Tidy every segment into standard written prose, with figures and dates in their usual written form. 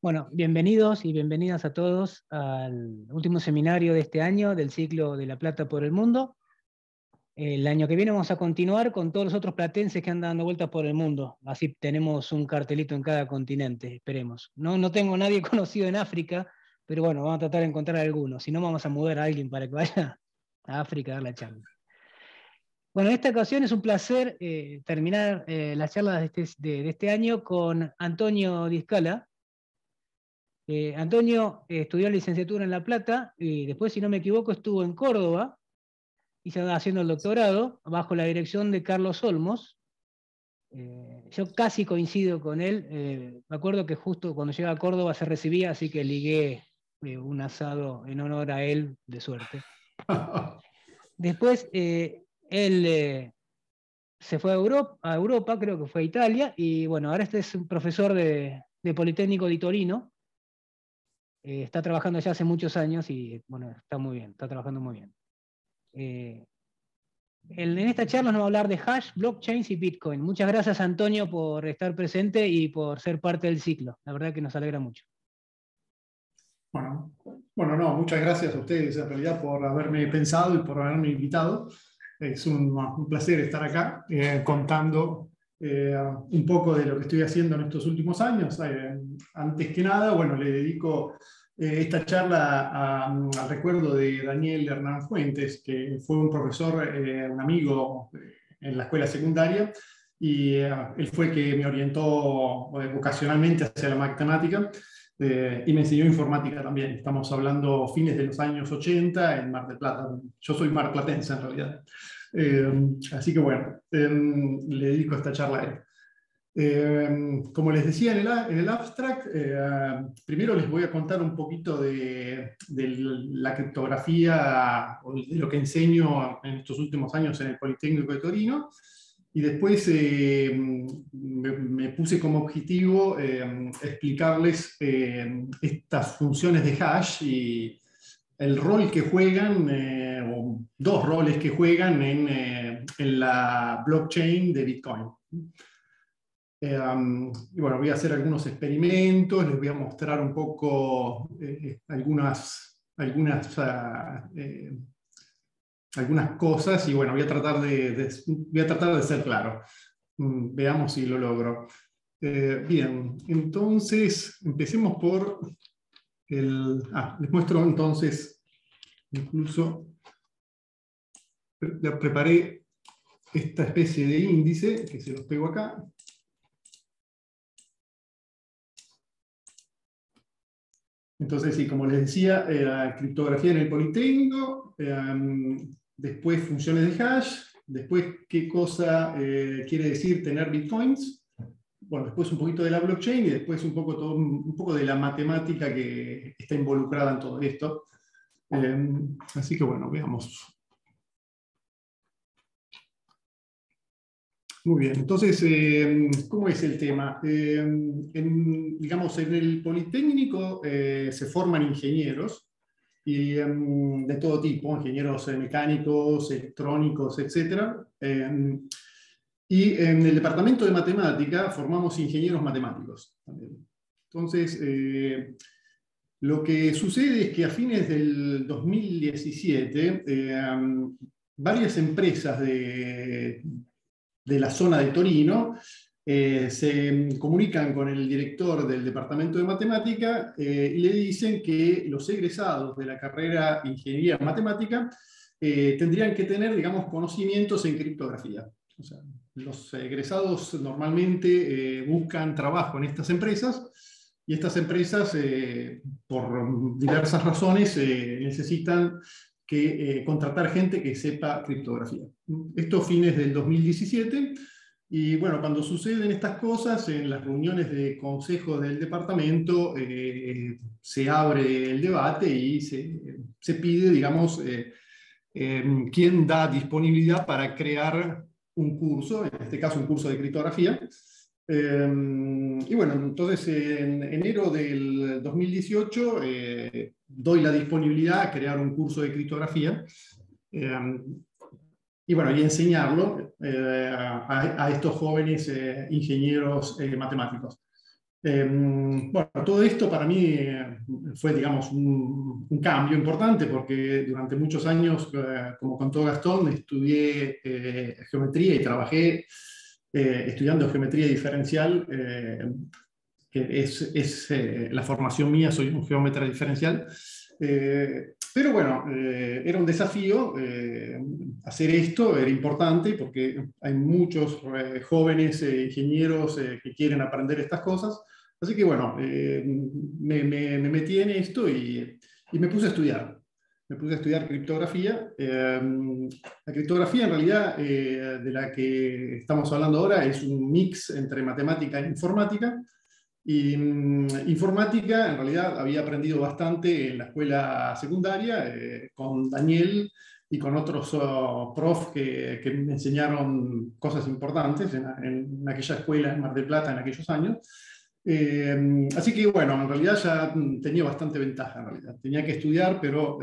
Bueno, bienvenidos y bienvenidas a todos al último seminario de este año del ciclo de La Plata por el Mundo. El año que viene vamos a continuar con todos los otros platenses que andan dando vueltas por el mundo. Así tenemos un cartelito en cada continente, esperemos. No tengo nadie conocido en África, pero bueno, vamos a tratar de encontrar algunos. Si no, vamos a mudar a alguien para que vaya a África a dar la charla. Bueno, en esta ocasión es un placer terminar las charlas de este año con Antonio Di Scala. Antonio estudió licenciatura en La Plata y después, si no me equivoco, estuvo en Córdoba y se va haciendo el doctorado bajo la dirección de Carlos Olmos. Yo casi coincido con él. Me acuerdo que justo cuando llegaba a Córdoba se recibía, así que ligué un asado en honor a él, de suerte. Después él se fue a Europa, creo que fue a Italia, y bueno, ahora este es un profesor de Politécnico di Torino. Está trabajando ya hace muchos años y bueno, está muy bien, está trabajando muy bien. En esta charla nos va a hablar de hash, blockchains y Bitcoin. Muchas gracias, Antonio, por estar presente y por ser parte del ciclo. La verdad que nos alegra mucho. Bueno, no, muchas gracias a ustedes en realidad por haberme pensado y por haberme invitado. Es un placer estar acá contando un poco de lo que estoy haciendo en estos últimos años. Antes que nada, bueno, le dedico esta charla al recuerdo de Daniel Hernán Fuentes, que fue un profesor, un amigo en la escuela secundaria, y él fue que me orientó vocacionalmente hacia la matemática. Y me enseñó informática también. Estamos hablando fines de los años 80 en Mar del Plata. Yo soy marplatense en realidad. Así que bueno, le dedico esta charla a él. Como les decía en el abstract, primero les voy a contar un poquito de la criptografía o de lo que enseño en estos últimos años en el Politécnico de Torino. Y después me puse como objetivo explicarles estas funciones de hash y el rol que juegan, o dos roles que juegan en la blockchain de Bitcoin. Y bueno, voy a hacer algunos experimentos, les voy a mostrar un poco algunas cosas y bueno, voy a tratar de ser claro. Veamos si lo logro. Bien, entonces empecemos por les muestro entonces, incluso preparé esta especie de índice que se los pego acá. Entonces, sí, como les decía, criptografía en el Politécnico, después funciones de hash, después qué cosa quiere decir tener bitcoins, bueno, después un poquito de la blockchain y después un poco de la matemática que está involucrada en todo esto. Así que bueno, veamos. Muy bien, entonces, ¿cómo es el tema? Digamos, en el Politécnico se forman ingenieros y, de todo tipo, ingenieros mecánicos, electrónicos, etc. Y en el departamento de matemática formamos ingenieros matemáticos también. Entonces, lo que sucede es que a fines del 2017, varias empresas de la zona de Torino se comunican con el director del departamento de matemática y le dicen que los egresados de la carrera de ingeniería matemática tendrían que tener, digamos, conocimientos en criptografía. O sea, los egresados normalmente buscan trabajo en estas empresas y estas empresas, por diversas razones, necesitan contratar gente que sepa criptografía. Esto fines del 2017, y bueno, cuando suceden estas cosas, en las reuniones de consejo del departamento se abre el debate y se pide, digamos, quién da disponibilidad para crear un curso, en este caso un curso de criptografía. Y bueno, entonces en enero del 2018 doy la disponibilidad a crear un curso de criptografía y bueno, y enseñarlo a estos jóvenes ingenieros matemáticos. Bueno, todo esto para mí fue, digamos, un cambio importante porque durante muchos años, como contó Gastón, estudié geometría y trabajé estudiando geometría diferencial, que es la formación mía, soy un geómetra diferencial. Pero bueno, era un desafío hacer esto, era importante porque hay muchos jóvenes ingenieros que quieren aprender estas cosas. Así que bueno, me metí en esto y me puse a estudiar. Me puse a estudiar criptografía. La criptografía en realidad de la que estamos hablando ahora es un mix entre matemática e informática. Y informática, en realidad, había aprendido bastante en la escuela secundaria con Daniel y con otros prof que me enseñaron cosas importantes en aquella escuela en Mar del Plata en aquellos años. Así que, bueno, en realidad ya tenía bastante ventaja, en realidad. Tenía que estudiar, pero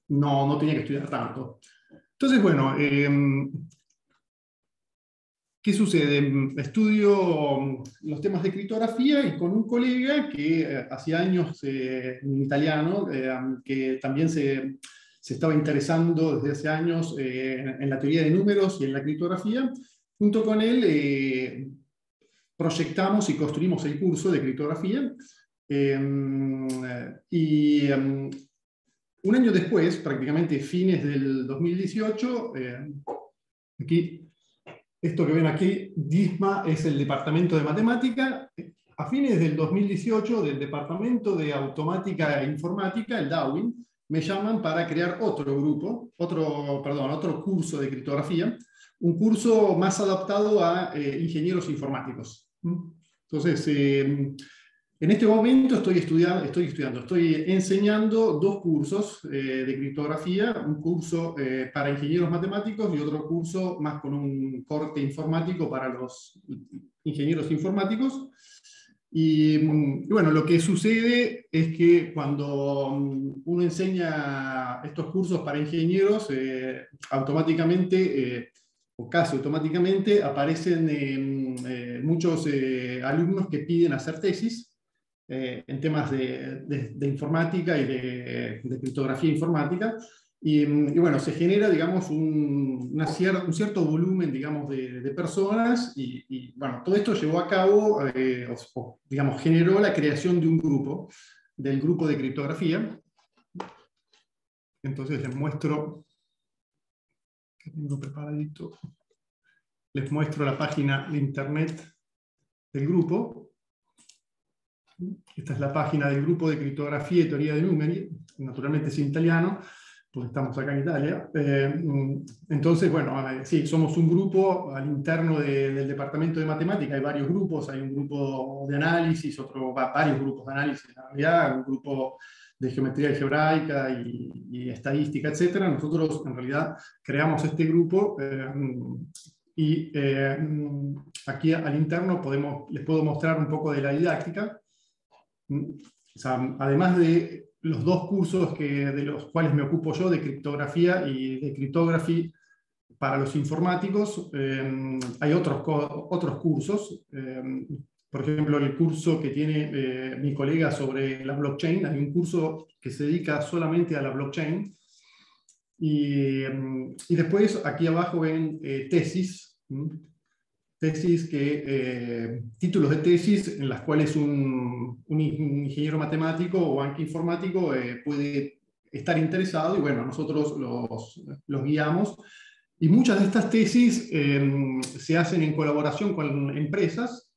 no tenía que estudiar tanto. Entonces, bueno, ¿qué sucede? Estudio los temas de criptografía y con un colega que hacía años, un italiano, que también se estaba interesando desde hace años en la teoría de números y en la criptografía. Junto con él proyectamos y construimos el curso de criptografía. Y un año después, prácticamente fines del 2018, aquí... Esto que ven aquí, DISMA, es el Departamento de Matemática. A fines del 2018, del Departamento de Automática e Informática, el DAWIN, me llaman para crear otro grupo, otro curso de criptografía, un curso más adaptado a ingenieros informáticos. Entonces, en este momento estoy enseñando dos cursos de criptografía, un curso para ingenieros matemáticos y otro curso más con un corte informático para los ingenieros informáticos. Y bueno, lo que sucede es que cuando uno enseña estos cursos para ingenieros, automáticamente, o casi automáticamente, aparecen muchos alumnos que piden hacer tesis en temas de informática y de criptografía informática. Y bueno, se genera, digamos, un cierto volumen, digamos, de personas y, bueno, todo esto llevó a cabo, digamos, generó la creación de un grupo, del grupo de criptografía. Entonces les muestro, que tengo preparadito, les muestro la página de internet del grupo. Esta es la página del grupo de criptografía y teoría de numeri, naturalmente es en italiano, porque estamos acá en Italia. Entonces, bueno, sí, somos un grupo al interno del departamento de matemática, hay varios grupos, hay un grupo de análisis, varios grupos de análisis, en realidad, un grupo de geometría algebraica y estadística, etc. Nosotros, en realidad, creamos este grupo y aquí al interno les puedo mostrar un poco de la didáctica. O sea, además de los dos cursos de los cuales me ocupo yo, de criptografía y de cryptography para los informáticos, hay otros cursos. Por ejemplo, el curso que tiene mi colega sobre la blockchain, hay un curso que se dedica solamente a la blockchain. Y después, aquí abajo ven tesis. Títulos de tesis en las cuales un ingeniero matemático o anche informático puede estar interesado y bueno, nosotros los guiamos. Y muchas de estas tesis se hacen en colaboración con empresas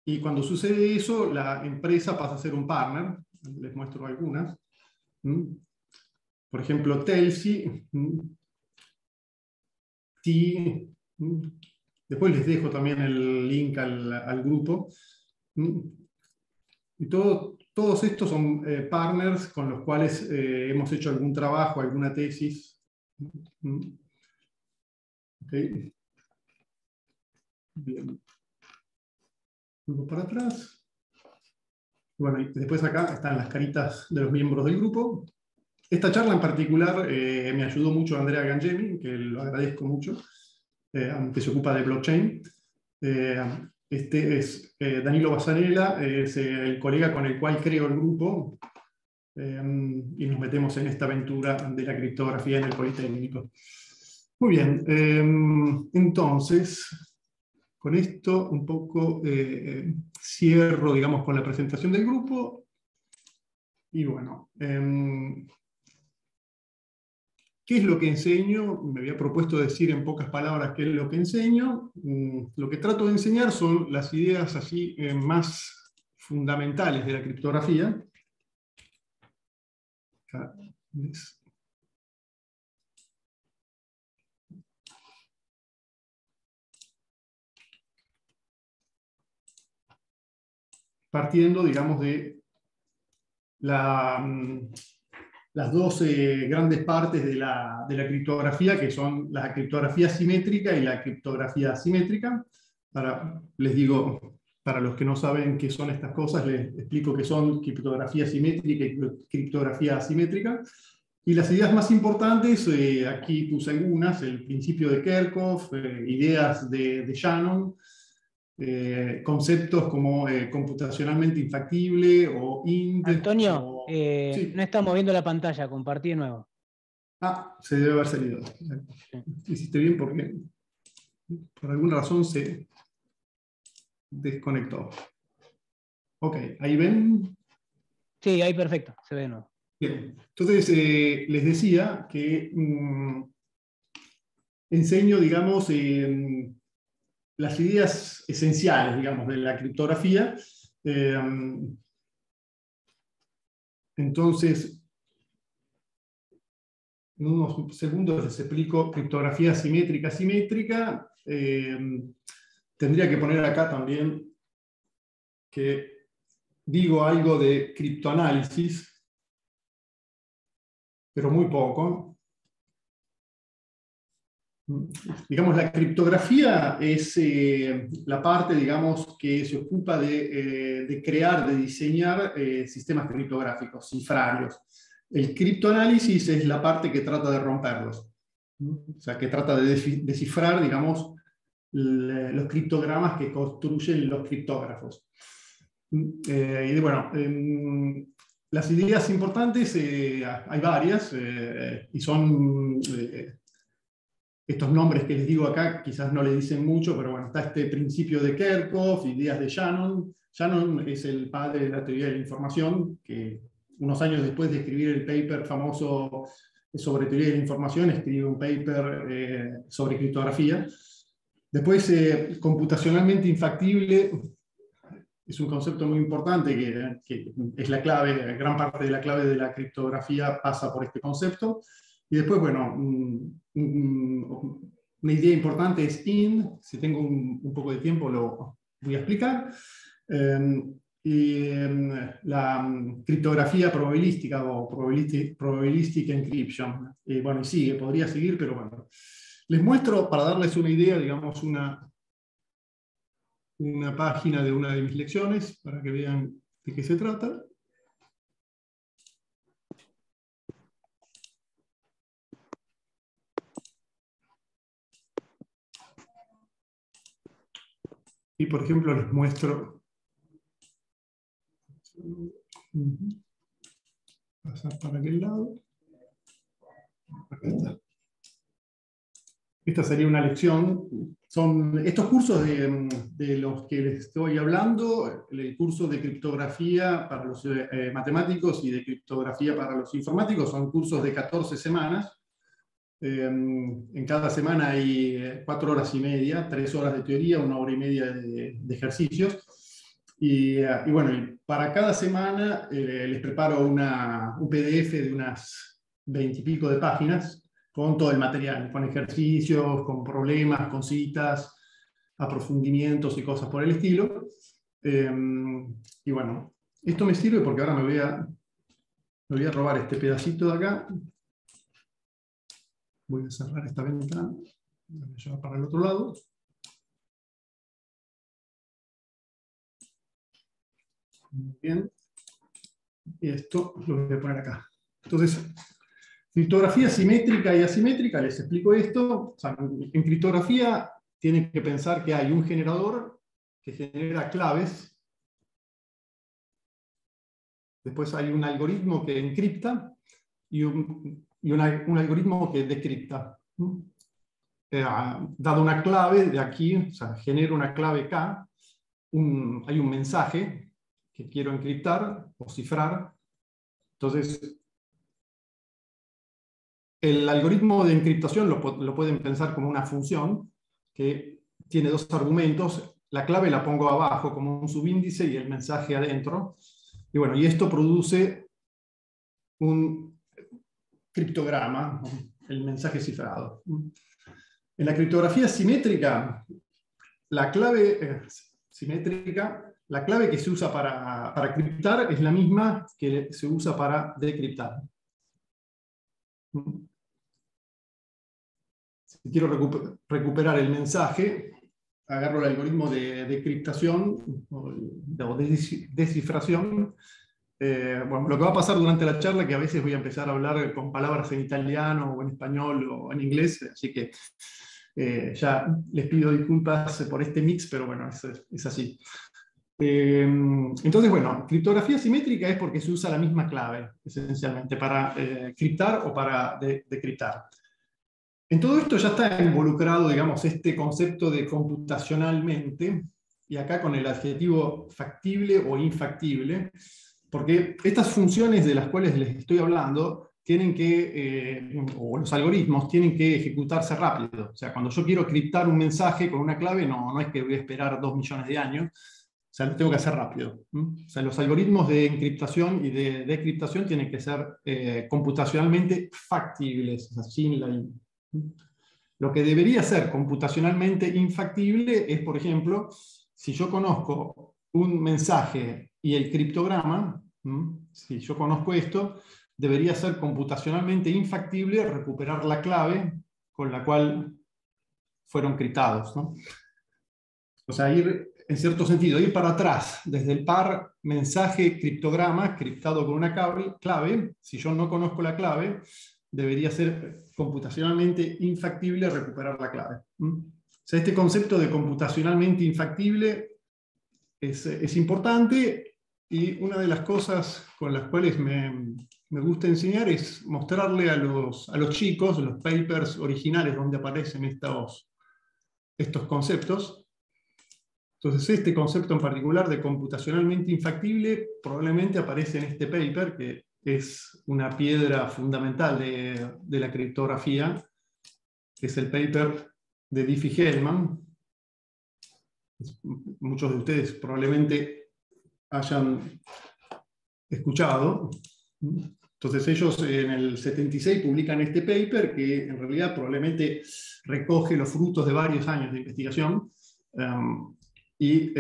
y cuando sucede eso, la empresa pasa a ser un partner. Les muestro algunas. Por ejemplo, Telsi, después les dejo también el link al grupo. Y todos estos son partners con los cuales hemos hecho algún trabajo, alguna tesis. Okay. Bien. Luego para atrás. Bueno, y después acá están las caritas de los miembros del grupo. Esta charla en particular me ayudó mucho Andrea Gangemi, que lo agradezco mucho, que se ocupa de blockchain. Este es Danilo Basanella, es el colega con el cual creo el grupo, y nos metemos en esta aventura de la criptografía en el Politécnico. Muy bien, entonces, con esto un poco cierro, digamos, con la presentación del grupo. Y bueno, ¿qué es lo que enseño? Me había propuesto decir en pocas palabras qué es lo que enseño. Lo que trato de enseñar son las ideas así más fundamentales de la criptografía. Acá ves. Partiendo, digamos, de las dos grandes partes de la criptografía, que son la criptografía simétrica y la criptografía asimétrica. Les digo, para los que no saben qué son estas cosas, les explico qué son criptografía simétrica y criptografía asimétrica. Y las ideas más importantes, aquí puse algunas: el principio de Kerckhoff, ideas de Shannon, conceptos como computacionalmente infactible o int. Antonio, Sí. no estamos viendo la pantalla, compartí de nuevo. Ah, se debe haber salido. Sí. Hiciste bien porque por alguna razón se desconectó. Ok, ¿ahí ven? Sí, ahí perfecto, se ve de nuevo. Bien, entonces les decía que enseño, digamos, las ideas esenciales, digamos, de la criptografía. Entonces, en unos segundos les explico criptografía simétrica, simétrica. Tendría que poner acá también que digo algo de criptoanálisis, pero muy poco. Digamos, la criptografía es la parte, digamos, que se ocupa de crear, de diseñar sistemas criptográficos, cifrarios. El criptoanálisis es la parte que trata de romperlos. O sea, que trata de descifrar, digamos, los criptogramas que construyen los criptógrafos. Y bueno, las ideas importantes, hay varias, y son estos nombres que les digo acá, quizás no le dicen mucho, pero bueno, está este principio de Kerckhoff, ideas de Shannon. Shannon es el padre de la teoría de la información, que unos años después de escribir el paper famoso sobre teoría de la información, escribe un paper sobre criptografía. Después, computacionalmente infactible es un concepto muy importante que es la clave, gran parte de la clave de la criptografía pasa por este concepto. Y después, bueno, una idea importante es IND. Si tengo un poco de tiempo lo voy a explicar. La criptografía probabilística o probabilistic encryption. Bueno, y sigue, podría seguir, pero bueno. Les muestro, para darles una idea, digamos, una página de una de mis lecciones, para que vean de qué se trata. Y por ejemplo les muestro, pasar para aquel lado, acá está. Esta sería una lección. Son estos cursos de los que les estoy hablando, el curso de criptografía para los matemáticos y de criptografía para los informáticos, son cursos de 14 semanas. En cada semana hay 4 horas y media, 3 horas de teoría, 1 hora y media de ejercicios. Y bueno, para cada semana les preparo un PDF de unas 20 y pico de páginas con todo el material, con ejercicios, con problemas, con citas, aprofundimientos y cosas por el estilo. Y bueno, esto me sirve porque ahora me voy a robar este pedacito de acá. Voy a cerrar esta ventana, voy a llevar para el otro lado. Muy bien. Y esto lo voy a poner acá. Entonces, criptografía simétrica y asimétrica, les explico esto. O sea, en criptografía tienen que pensar que hay un generador que genera claves. Después hay un algoritmo que encripta y un algoritmo que decripta. Dado una clave de aquí, o sea, genero una clave K, hay un mensaje que quiero encriptar o cifrar. Entonces, el algoritmo de encriptación lo pueden pensar como una función que tiene dos argumentos. La clave la pongo abajo como un subíndice y el mensaje adentro. Y bueno, y esto produce un criptograma, el mensaje cifrado. En la criptografía simétrica, la clave la clave que se usa para criptar es la misma que se usa para decriptar. Si quiero recuperar el mensaje, agarro el algoritmo de decriptación o de descifración. Bueno, lo que va a pasar durante la charla es que a veces voy a empezar a hablar con palabras en italiano o en español o en inglés, así que ya les pido disculpas por este mix, pero bueno, es así. Entonces, bueno, criptografía simétrica es porque se usa la misma clave, esencialmente, para criptar o para decriptar. En todo esto ya está involucrado, digamos, este concepto de computacionalmente, y acá con el adjetivo factible o infactible, porque estas funciones de las cuales les estoy hablando tienen que, o los algoritmos tienen que ejecutarse rápido. O sea, cuando yo quiero criptar un mensaje con una clave, no es que voy a esperar 2 millones de años, o sea, lo tengo que hacer rápido. O sea, los algoritmos de encriptación y de decriptación tienen que ser computacionalmente factibles, o sea, sin la... Lo que debería ser computacionalmente infactible es, por ejemplo, si yo conozco un mensaje y el criptograma, si yo conozco esto, debería ser computacionalmente infactible recuperar la clave con la cual fueron criptados, ¿no? O sea, en cierto sentido, ir para atrás, desde el par mensaje-criptograma, criptado con una clave, si yo no conozco la clave, debería ser computacionalmente infactible recuperar la clave. O sea, este concepto de computacionalmente infactible es importante, y una de las cosas con las cuales me gusta enseñar es mostrarle a los chicos los papers originales donde aparecen estos conceptos. Entonces, este concepto en particular de computacionalmente infactible probablemente aparece en este paper, que es una piedra fundamental de la criptografía, que es el paper de Diffie-Hellman. Muchos de ustedes probablemente hayan escuchado. Entonces ellos en el 76 publican este paper que en realidad probablemente recoge los frutos de varios años de investigación. Y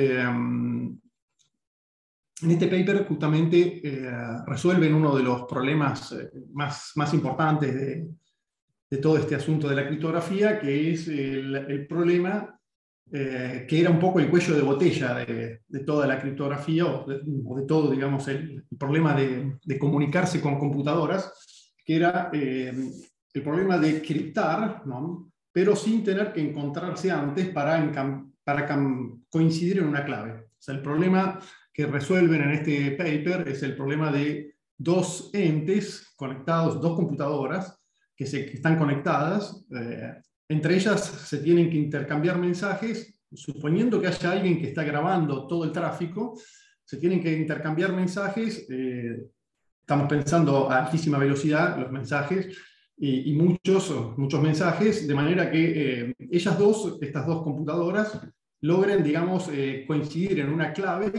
en este paper justamente resuelven uno de los problemas más importantes de todo este asunto de la criptografía, que es el problema que era un poco el cuello de botella de toda la criptografía, o de todo, digamos, el problema de comunicarse con computadoras, que era el problema de criptar, ¿no? Pero sin tener que encontrarse antes para coincidir en una clave. O sea, el problema que resuelven en este paper es el problema de dos entes conectados, dos computadoras que están conectadas. Entre ellas se tienen que intercambiar mensajes, suponiendo que haya alguien que está grabando todo el tráfico, se tienen que intercambiar mensajes, estamos pensando a altísima velocidad los mensajes, y muchos mensajes, de manera que estas dos computadoras, logren, digamos, coincidir en una clave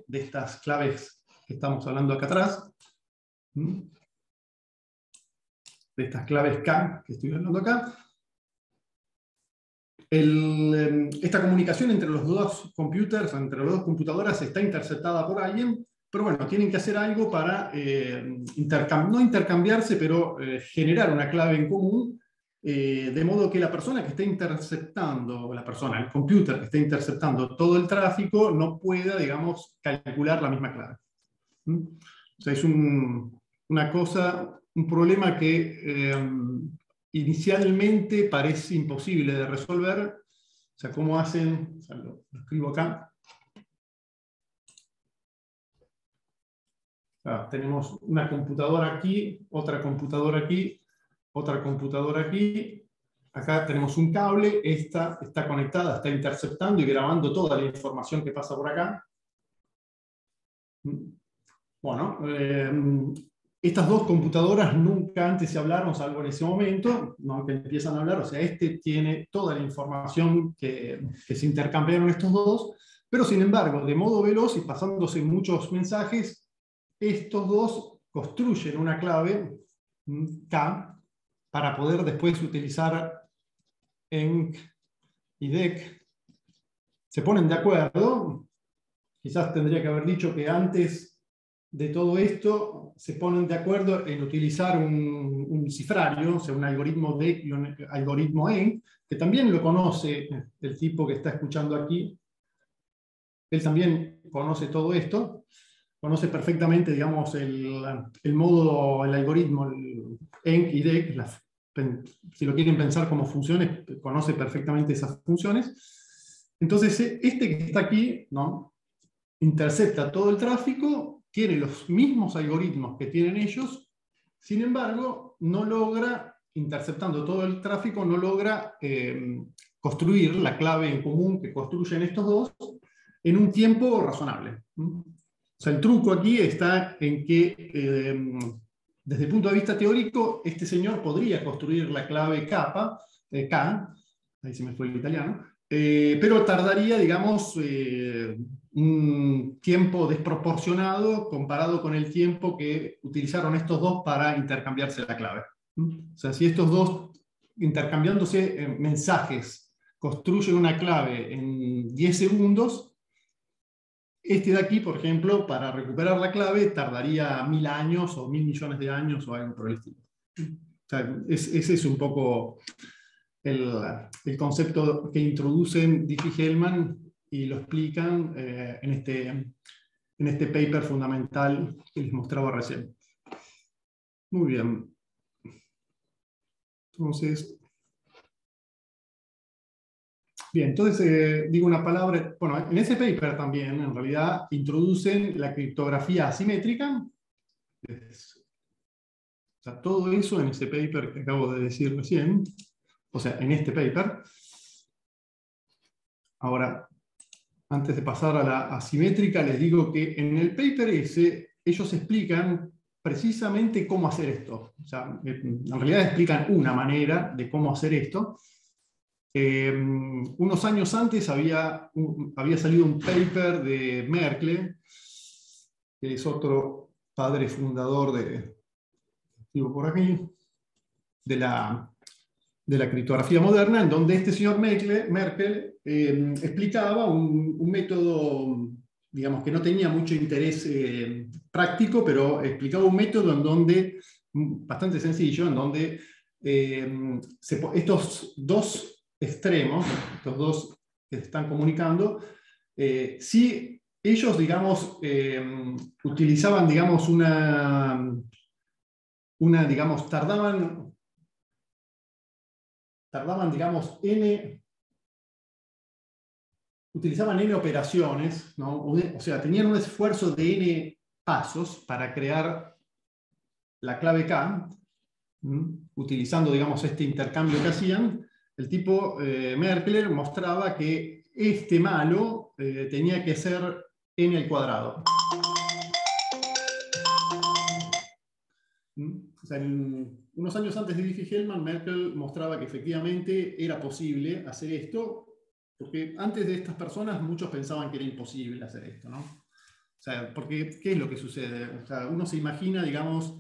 de estas claves que estamos hablando acá atrás, de estas claves K que estoy hablando acá. Esta comunicación entre los dos computers, entre las dos computadoras, está interceptada por alguien, pero bueno, tienen que hacer algo para no intercambiarse, pero generar una clave en común, de modo que la persona que está interceptando, el computer que está interceptando todo el tráfico, no pueda, digamos, calcular la misma clave. O sea, es una cosa, un problema que inicialmente parece imposible de resolver. O sea, ¿cómo hacen? O sea, lo escribo acá. Tenemos una computadora aquí, otra computadora aquí, otra computadora aquí. Acá tenemos un cable, esta está conectada, está interceptando y grabando toda la información que pasa por acá. Bueno, estas dos computadoras nunca antes se hablaron, salvo en ese momento, no que empiezan a hablar, o sea, este tiene toda la información que se intercambiaron estos dos, pero sin embargo, de modo veloz y pasándose muchos mensajes, estos dos construyen una clave K para poder después utilizar ENC y DEC. Se ponen de acuerdo, quizás tendría que haber dicho que antes de todo esto se ponen de acuerdo en utilizar un cifrario, o sea, un algoritmo DEC y un algoritmo ENC, que también lo conoce el tipo que está escuchando aquí. Él también conoce todo esto, conoce perfectamente, digamos, el modo, el algoritmo, el ENC y DEC, si lo quieren pensar como funciones, conoce perfectamente esas funciones. Entonces, este que está aquí, ¿no?, intercepta todo el tráfico, tiene los mismos algoritmos que tienen ellos, sin embargo, no logra, interceptando todo el tráfico, no logra construir la clave en común que construyen estos dos en un tiempo razonable. O sea, el truco aquí está en que, desde el punto de vista teórico, este señor podría construir la clave K, ahí se me fue el italiano, pero tardaría, digamos, un tiempo desproporcionado comparado con el tiempo que utilizaron estos dos para intercambiarse la clave. O sea, si estos dos, intercambiándose mensajes, construyen una clave en 10 segundos, este de aquí, por ejemplo, para recuperar la clave, tardaría 1000 años o 1000 millones de años o algo por el estilo. O sea, ese es un poco el concepto que introducen Diffie-Hellman y lo explican en este paper fundamental que les mostraba recién. Muy bien. Entonces digo una palabra, bueno, en ese paper también, en realidad, introducen la criptografía asimétrica. O sea, todo eso en ese paper que acabo de decir recién, o sea, en este paper. Ahora, antes de pasar a la asimétrica, les digo que en el paper ese, ellos explican precisamente cómo hacer esto. O sea, en realidad explican una manera de cómo hacer esto. Unos años antes había salido un paper de Merkle, que es otro padre fundador digo por aquí, de la criptografía moderna, en donde este señor Merkle explicaba un método, digamos, que no tenía mucho interés práctico, pero explicaba un método en donde, bastante sencillo, en donde estos dos extremos, estos dos que se están comunicando, si ellos, digamos, utilizaban, digamos, digamos, tardaban, digamos, utilizaban n operaciones, ¿no? O sea, tenían un esfuerzo de n pasos para crear la clave K, utilizando, digamos, este intercambio que hacían. El tipo Merkle mostraba que este malo tenía que ser n al cuadrado. O sea, unos años antes de Diffie-Hellman, Merkle mostraba que efectivamente era posible hacer esto, porque antes de estas personas muchos pensaban que era imposible hacer esto, ¿no? O sea, porque ¿qué es lo que sucede? O sea, uno se imagina, digamos,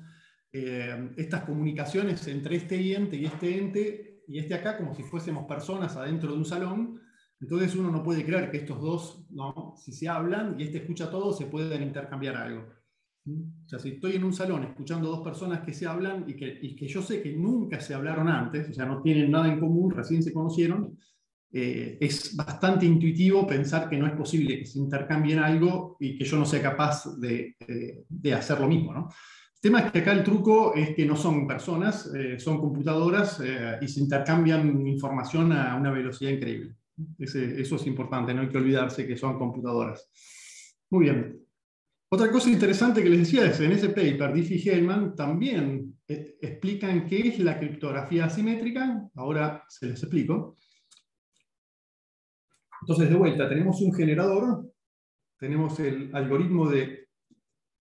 estas comunicaciones entre este ente y este acá, como si fuésemos personas adentro de un salón. Entonces uno no puede creer que estos dos, ¿no?, si se hablan y este escucha todo, se pueden intercambiar algo. O sea, si estoy en un salón escuchando dos personas que se hablan y que yo sé que nunca se hablaron antes, o sea, no tienen nada en común, recién se conocieron, es bastante intuitivo pensar que no es posible que se intercambien algo y que yo no sea capaz de hacer lo mismo, ¿no? El tema es que acá el truco es que no son personas, son computadoras y se intercambian información a una velocidad increíble. Eso es importante, no hay que olvidarse que son computadoras. Muy bien. Otra cosa interesante que les decía es, en ese paper, Diffie-Hellman también explican qué es la criptografía asimétrica. Ahora se les explico. Entonces, de vuelta, tenemos un generador, tenemos el algoritmo de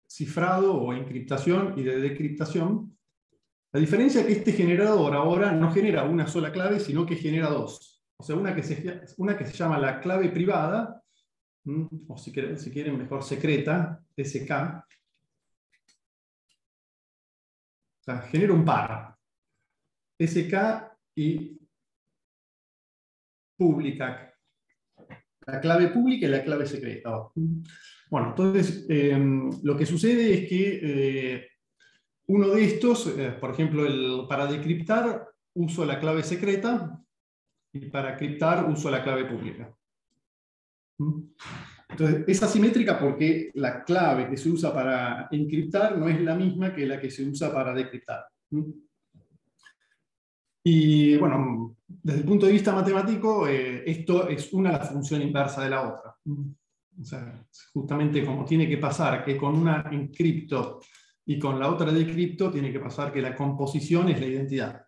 cifrado o encriptación y de decriptación. La diferencia es que este generador ahora no genera una sola clave, sino que genera dos. O sea, una que se llama la clave privada, o si quieren mejor secreta, SK. O sea, genera un par. SK y pública. La clave pública y la clave secreta. Bueno, entonces, lo que sucede es que uno de estos, por ejemplo, para decriptar uso la clave secreta y para criptar uso la clave pública. Entonces, es asimétrica porque la clave que se usa para encriptar no es la misma que la que se usa para decriptar. Y bueno, desde el punto de vista matemático, esto es la función inversa de la otra. O sea, justamente como tiene que pasar que con una encripto y con la otra decripto, tiene que pasar que la composición es la identidad.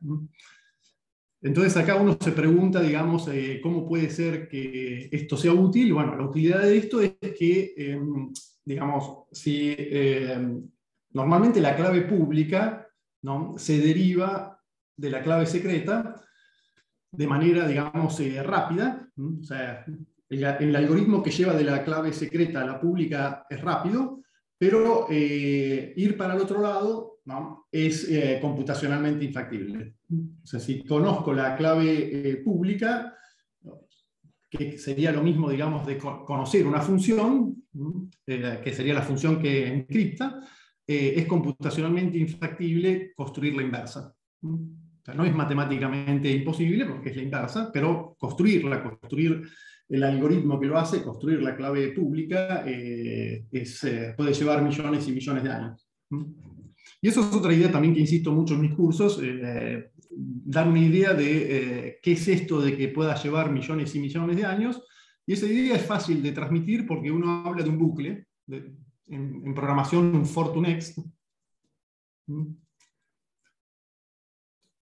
Entonces acá uno se pregunta, digamos, ¿cómo puede ser que esto sea útil? Bueno, la utilidad de esto es que, digamos, si normalmente la clave pública, ¿no?, se deriva de la clave secreta de manera, digamos, rápida. O sea, el algoritmo que lleva de la clave secreta a la pública es rápido, pero ir para el otro lado, ¿no?, es computacionalmente infactible. O sea, si conozco la clave pública, que sería lo mismo, digamos, de conocer una función, que sería la función que encripta, es computacionalmente infactible construir la inversa. O sea, no es matemáticamente imposible porque es la inversa, pero construir el algoritmo que lo hace, construir la clave pública, puede llevar millones y millones de años. Y eso es otra idea también que insisto mucho en mis cursos, dar una idea de qué es esto de que pueda llevar millones y millones de años, y esa idea es fácil de transmitir porque uno habla de un bucle, en programación un for to next.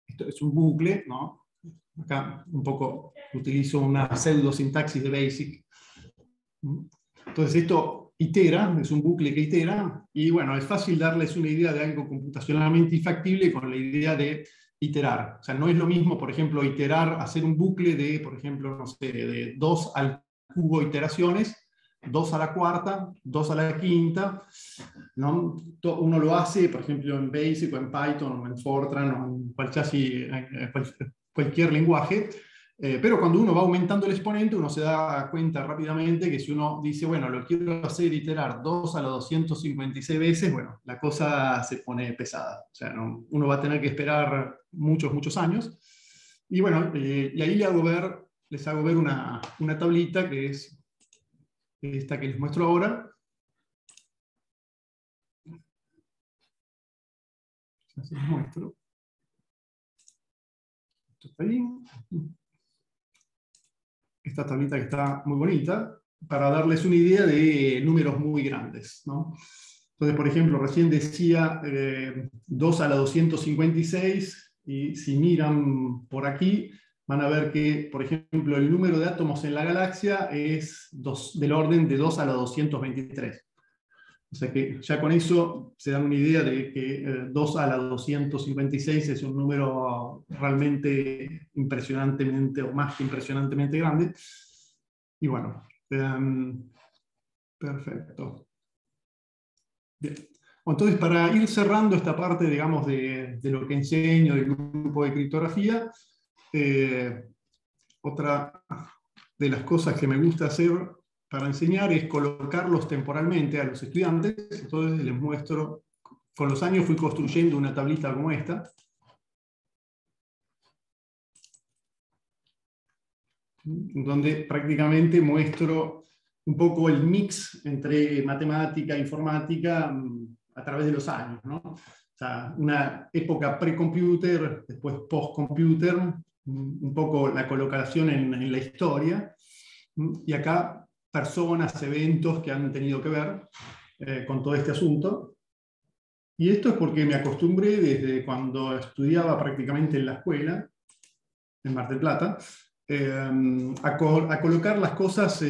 Esto es un bucle, ¿no? Acá un poco utilizo una pseudo sintaxis de BASIC. Entonces esto itera, es un bucle que itera, y bueno, es fácil darles una idea de algo computacionalmente infactible con la idea de iterar. O sea, no es lo mismo, por ejemplo, iterar, hacer un bucle de, por ejemplo, no sé, de 2 al cubo iteraciones, 2 a la cuarta, 2 a la quinta, ¿no? Uno lo hace, por ejemplo, en BASIC o en Python o en Fortran o en cualquier lenguaje, pero cuando uno va aumentando el exponente, uno se da cuenta rápidamente que si uno dice, bueno, lo quiero hacer iterar 2 a la 256 veces, bueno, la cosa se pone pesada. O sea, uno va a tener que esperar muchos, muchos años. Y bueno, y ahí les hago ver una tablita que es esta que les muestro ahora. Así les muestro. Esto está ahí. Esta tablita que está muy bonita, para darles una idea de números muy grandes, ¿no? Entonces, por ejemplo, recién decía 2 a la 256, y si miran por aquí, van a ver que, por ejemplo, el número de átomos en la galaxia es del orden de 2 a la 223. O sea que ya con eso se dan una idea de que 2 a la 256 es un número realmente impresionantemente, o más que impresionantemente grande. Y bueno, perfecto. Bien. Entonces, para ir cerrando esta parte, digamos, de lo que enseño del grupo de criptografía, otra de las cosas que me gusta hacer para enseñar es colocarlos temporalmente a los estudiantes. Entonces les muestro, con los años fui construyendo una tablita como esta, donde prácticamente muestro un poco el mix entre matemática e informática a través de los años, ¿no? O sea, una época pre-computer, después post-computer, un poco la colocación en la historia, y acá personas, eventos que han tenido que ver. con todo este asunto. Y esto es porque me acostumbré desde cuando estudiaba prácticamente en la escuela, en Mar del Plata, a colocar las cosas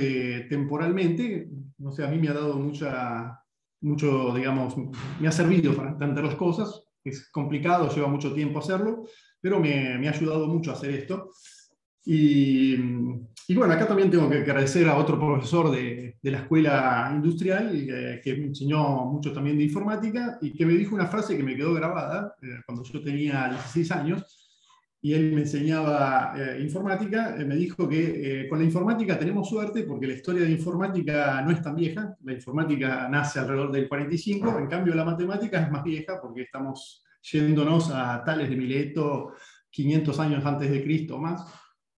temporalmente. No sé, a mí me ha dado mucho, digamos, me ha servido para entender las cosas. Es complicado, lleva mucho tiempo hacerlo, pero me ha ayudado mucho a hacer esto. Y bueno, acá también tengo que agradecer a otro profesor de la escuela industrial que me enseñó mucho también de informática y que me dijo una frase que me quedó grabada cuando yo tenía 16 años y él me enseñaba informática. Me dijo que con la informática tenemos suerte porque la historia de informática no es tan vieja. La informática nace alrededor del 45, en cambio la matemática es más vieja porque estamos yéndonos a Tales de Mileto, 500 años antes de Cristo o más.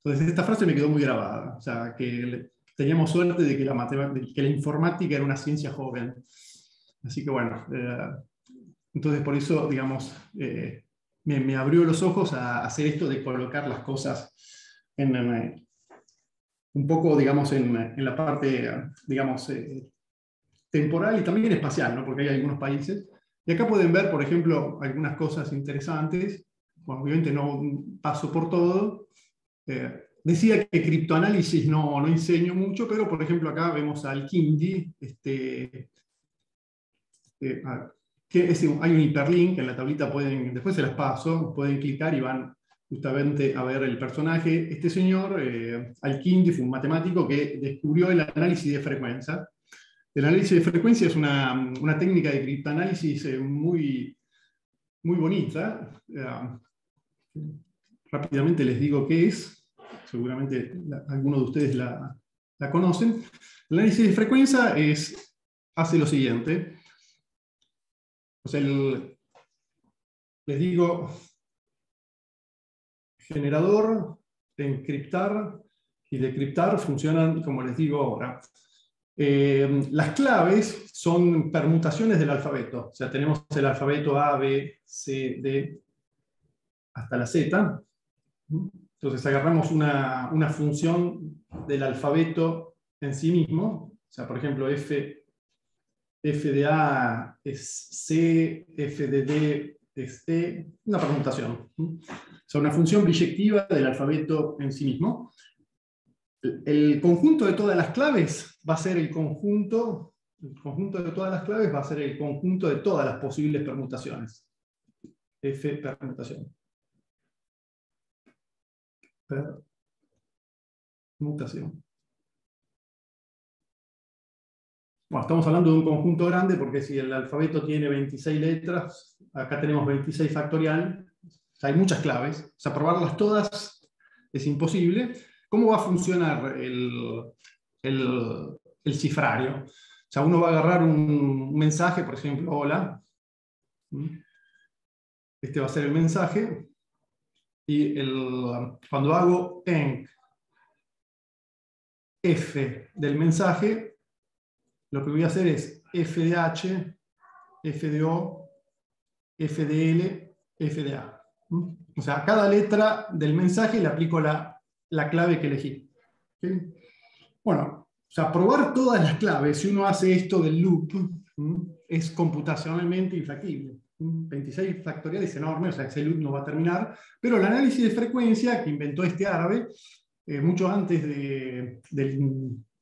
Entonces esta frase me quedó muy grabada, o sea, que teníamos suerte de que la informática era una ciencia joven. Así que bueno, entonces por eso, digamos, me abrió los ojos a hacer esto de colocar las cosas un poco, digamos, en la parte, digamos, temporal y también espacial, ¿no? Porque hay algunos países. Y acá pueden ver, por ejemplo, algunas cosas interesantes. Bueno, obviamente no paso por todo. Decía que criptoanálisis no enseño mucho, pero por ejemplo acá vemos al Kindi, hay un hiperlink en la tablita, después se las paso, pueden clicar y van justamente a ver el personaje. Este señor, al-Kindi, fue un matemático que descubrió el análisis de frecuencia. El análisis de frecuencia es una técnica de criptoanálisis muy bonita. Rápidamente les digo qué es. Seguramente algunos de ustedes la conocen. El análisis de frecuencia hace lo siguiente. O sea, les digo, generador, encriptar y decriptar funcionan como les digo ahora. Las claves son permutaciones del alfabeto. O sea, tenemos el alfabeto A, B, C, D, hasta la Z. Entonces agarramos una función del alfabeto en sí mismo. O sea, por ejemplo, f de A es C, f de D es E, una permutación. O sea, una función biyectiva del alfabeto en sí mismo. El conjunto de todas las claves va a ser el conjunto de todas las claves va a ser el conjunto de todas las posibles permutaciones. F permutación. Permutación. Bueno, estamos hablando de un conjunto grande porque si el alfabeto tiene 26 letras, acá tenemos 26 factorial, o sea, hay muchas claves, o sea, probarlas todas es imposible. ¿Cómo va a funcionar el cifrario? O sea, uno va a agarrar un mensaje, por ejemplo, hola. Este va a ser el mensaje. Y cuando hago enc f del mensaje, lo que voy a hacer es f de h, f de o, f de l, f de a. O sea, a cada letra del mensaje le aplico la clave que elegí. ¿Okay? Bueno, o sea, probar todas las claves, si uno hace esto del loop, es computacionalmente infactible. 26 factorial es enorme, o sea, ese loop no va a terminar, pero el análisis de frecuencia que inventó este árabe, mucho antes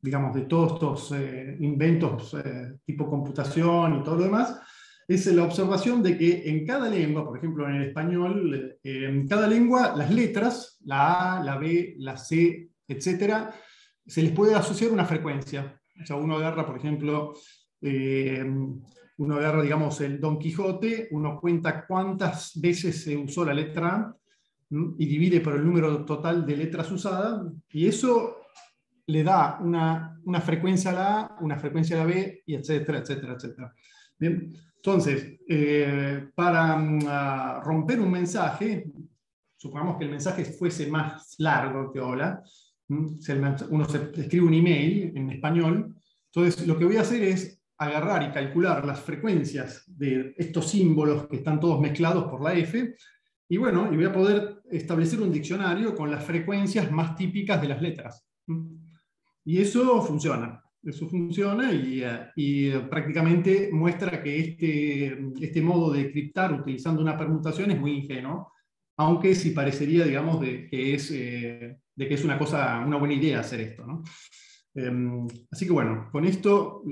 digamos, de todos estos inventos tipo computación y todo lo demás, es la observación de que en cada lengua, por ejemplo en el español, en cada lengua las letras, la A, la B, la C, etcétera, se les puede asociar una frecuencia. O sea, uno agarra, por ejemplo, digamos, el Don Quijote, uno cuenta cuántas veces se usó la letra A y divide por el número total de letras usadas, y eso le da una frecuencia a la A, una frecuencia a la B, y etcétera, etcétera, etcétera. Bien, entonces, para romper un mensaje, supongamos que el mensaje fuese más largo que hola, uno escribe un email en español, entonces lo que voy a hacer es agarrar y calcular las frecuencias de estos símbolos que están todos mezclados por la F, y bueno, y voy a poder establecer un diccionario con las frecuencias más típicas de las letras. Y eso funciona. eso funciona y prácticamente muestra que este modo de criptar utilizando una permutación es muy ingenuo, aunque sí parecería, digamos, de que es una buena idea hacer esto, ¿no? Así que bueno, con esto,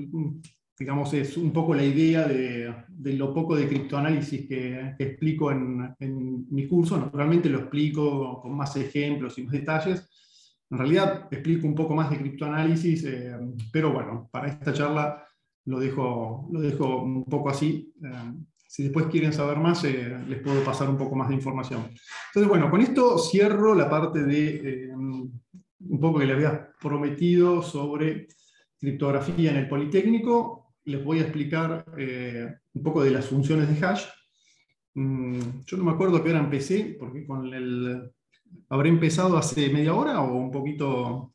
digamos, es un poco la idea de lo poco de criptoanálisis que explico en mi curso. Naturalmente lo explico con más ejemplos y más detalles. En realidad explico un poco más de criptoanálisis, pero bueno, para esta charla lo dejo un poco así. Si después quieren saber más, les puedo pasar un poco más de información. Entonces, bueno, con esto cierro la parte de un poco que le había prometido sobre criptografía en el Politécnico. Les voy a explicar un poco de las funciones de hash. Yo no me acuerdo qué hora empecé, porque habré empezado hace media hora o un poquito.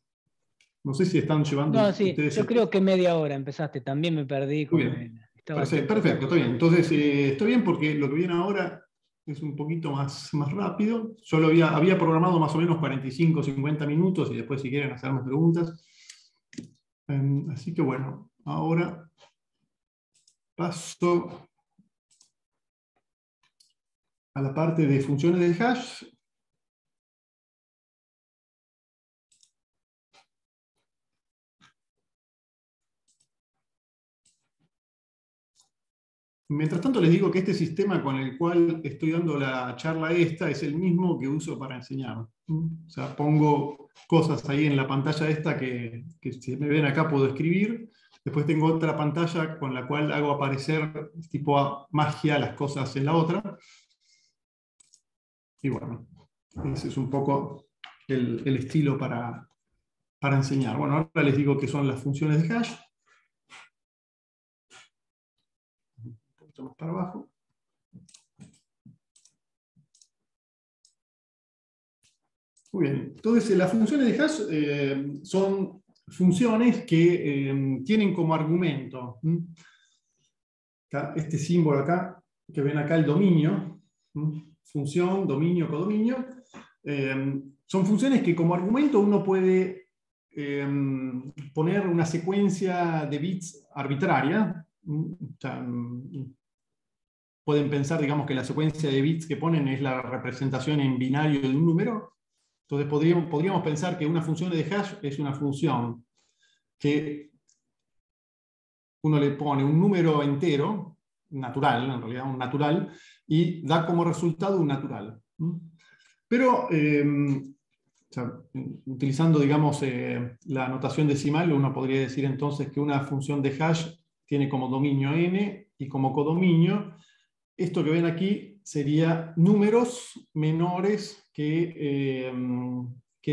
No sé si están llevando No, sí, ustedes yo el creo curso. que media hora empezaste, también me perdí Muy con bien. estaba Perfecto, haciendo otra está cosa. bien. Entonces, estoy bien porque lo que viene ahora es un poquito más rápido. Yo había programado más o menos 45 o 50 minutos y después si quieren hacerme preguntas. Así que bueno, ahora paso a la parte de funciones de hash. Mientras tanto les digo que este sistema con el cual estoy dando la charla esta es el mismo que uso para enseñar. O sea, pongo cosas ahí en la pantalla esta que si me ven acá puedo escribir. Después tengo otra pantalla con la cual hago aparecer tipo magia las cosas en la otra. Y bueno, ese es un poco el estilo para enseñar. Bueno, ahora les digo qué son las funciones de hash. Un poquito más para abajo. Muy bien, entonces las funciones de hash son funciones que tienen como argumento este símbolo acá, que ven acá el dominio, función, dominio, codominio. Son funciones que como argumento uno puede poner una secuencia de bits arbitraria. O sea, pueden pensar, digamos, que la secuencia de bits que ponen es la representación en binario de un número. Entonces podríamos pensar que una función de hash es una función que uno le pone un número entero, natural, en realidad un natural, y da como resultado un natural. Pero, o sea, utilizando, digamos, la notación decimal, uno podría decir entonces que una función de hash tiene como dominio n y como codominio, esto que ven aquí sería números menores que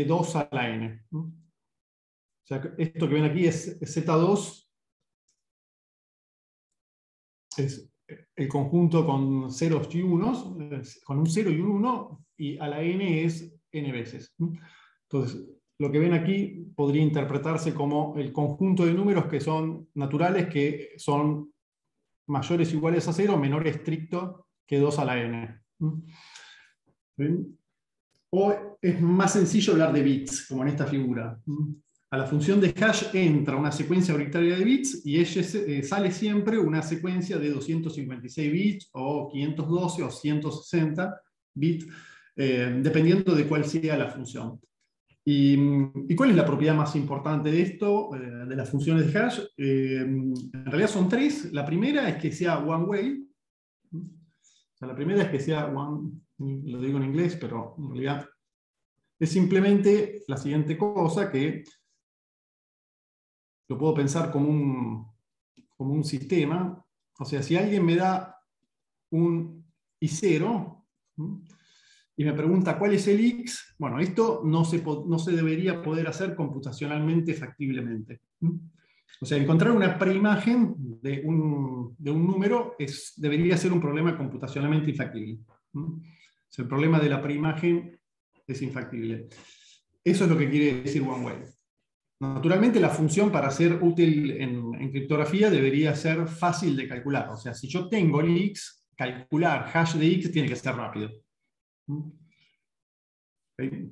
2 a la n. O sea, esto que ven aquí es Z2, es el conjunto con ceros y unos, con un 0 y un 1, y a la n es n veces. Entonces, lo que ven aquí podría interpretarse como el conjunto de números que son naturales, que son mayores o iguales a 0, menor estricto que 2 a la n. ¿Ven? O es más sencillo hablar de bits, como en esta figura. A la función de hash entra una secuencia arbitraria de bits y sale siempre una secuencia de 256 bits o 512 o 160 bits, dependiendo de cuál sea la función. ¿Y cuál es la propiedad más importante de esto, de las funciones de hash? En realidad son tres. La primera es que sea one way. O sea, la primera es que sea one, lo digo en inglés, pero en realidad es simplemente la siguiente cosa, que lo puedo pensar como un sistema. O sea, si alguien me da un I0 y me pregunta cuál es el X, bueno, esto no se debería poder hacer computacionalmente factiblemente. O sea, encontrar una preimagen de un número debería ser un problema computacionalmente infactible. O sea, el problema de la preimagen es infactible. Eso es lo que quiere decir one-way. Naturalmente, la función para ser útil en criptografía debería ser fácil de calcular. O sea, si yo tengo el X, calcular hash de X tiene que ser rápido. ¿Okay?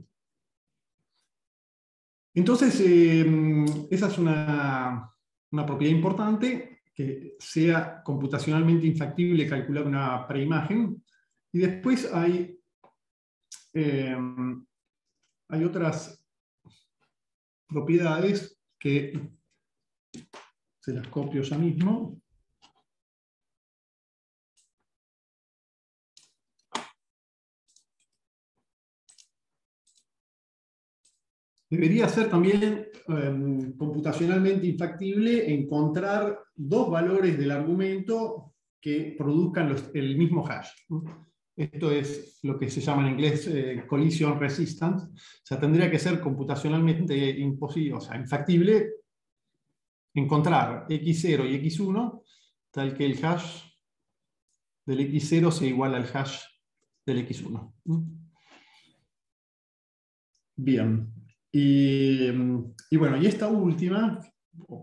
Entonces, esa es una una propiedad importante, que sea computacionalmente infactible calcular una preimagen. Y después hay otras propiedades que se las copio ya mismo. Debería ser también computacionalmente infactible encontrar dos valores del argumento que produzcan el mismo hash. Esto es lo que se llama en inglés collision resistance. O sea, tendría que ser computacionalmente imposible, o sea, infactible, encontrar x0 y x1 tal que el hash del x0 sea igual al hash del x1. Bien. Y bueno, y esta última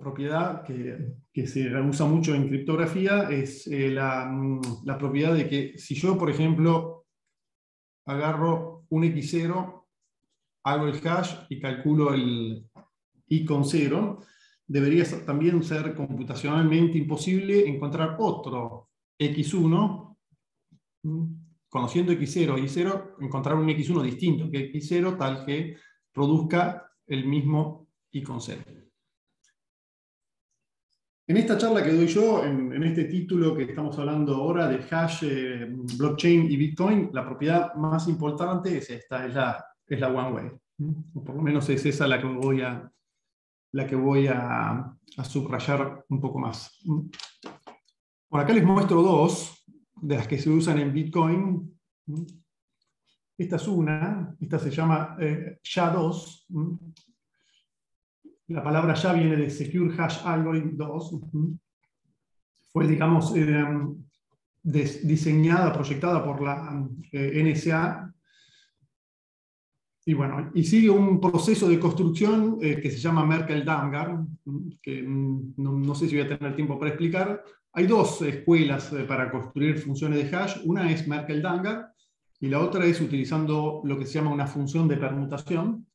propiedad que se usa mucho en criptografía es la propiedad de que si yo, por ejemplo, agarro un x0, hago el hash y calculo el i con 0, debería también ser computacionalmente imposible encontrar otro x1, conociendo x0 y y0, encontrar un x1 distinto que x0 tal que produzca el mismo i con 0. En esta charla que doy yo, en este título que estamos hablando ahora de hash, blockchain y Bitcoin, la propiedad más importante es esta, es la one way. O por lo menos es esa la que voy a subrayar un poco más. Por acá les muestro dos de las que se usan en Bitcoin. Esta es una, esta se llama SHA-2. La palabra SHA viene de Secure Hash Algorithm 2. Fue, digamos, diseñada, proyectada por la NSA. Y bueno, y sigue un proceso de construcción que se llama Merkle-Damgard, que no sé si voy a tener tiempo para explicar. Hay dos escuelas para construir funciones de hash. Una es Merkle-Damgard y la otra es utilizando lo que se llama una función de permutación.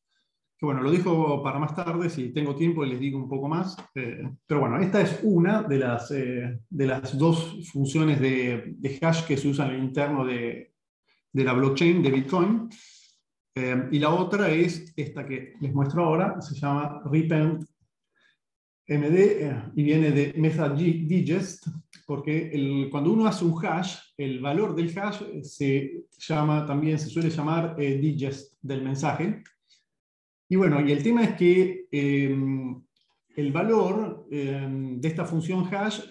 Que bueno, lo dejo para más tarde, si tengo tiempo les digo un poco más. Pero bueno, esta es una de las dos funciones de hash que se usan en el interno de la blockchain de Bitcoin. Y la otra es esta que les muestro ahora, se llama Repend MD y viene de Method Digest, porque cuando uno hace un hash, el valor del hash se suele llamar digest del mensaje. Y bueno, y el tema es que el valor de esta función hash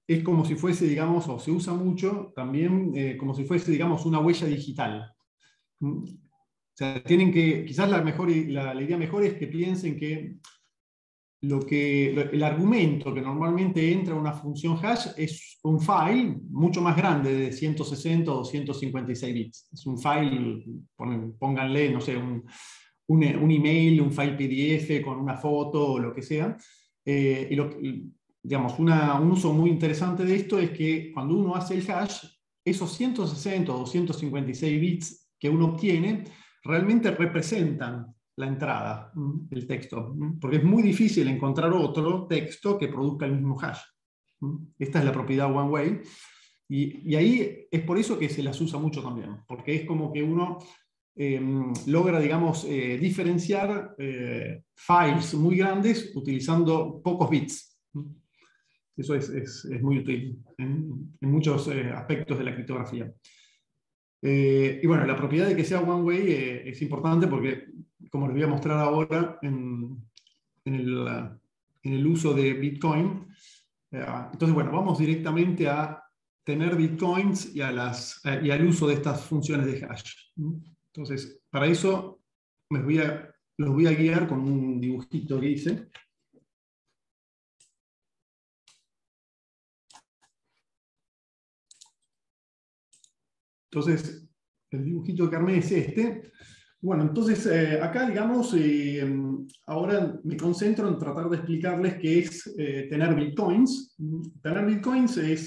es como si fuese, digamos, o se usa mucho también como si fuese, digamos, una huella digital. O sea, quizás la idea mejor es que piensen que el argumento que normalmente entra a una función hash es un file mucho más grande de 160 o 256 bits. Es un file, pónganle, no sé, un email, un file PDF con una foto o lo que sea. Digamos, un uso muy interesante de esto es que cuando uno hace el hash, esos 160 o 256 bits que uno obtiene realmente representan la entrada, el texto, porque es muy difícil encontrar otro texto que produzca el mismo hash. Esta es la propiedad one way, y ahí es por eso que se las usa mucho también, porque es como que uno logra, digamos, diferenciar files muy grandes utilizando pocos bits. Eso es muy útil en muchos aspectos de la criptografía. Y bueno, la propiedad de que sea one way es importante porque, como les voy a mostrar ahora en el uso de Bitcoin, entonces bueno, vamos directamente a tener Bitcoins y al uso de estas funciones de hash. Entonces, para eso los voy a guiar con un dibujito que hice. Entonces, el dibujito que armé es este. Bueno, entonces acá, digamos, ahora me concentro en tratar de explicarles qué es tener bitcoins. Tener bitcoins es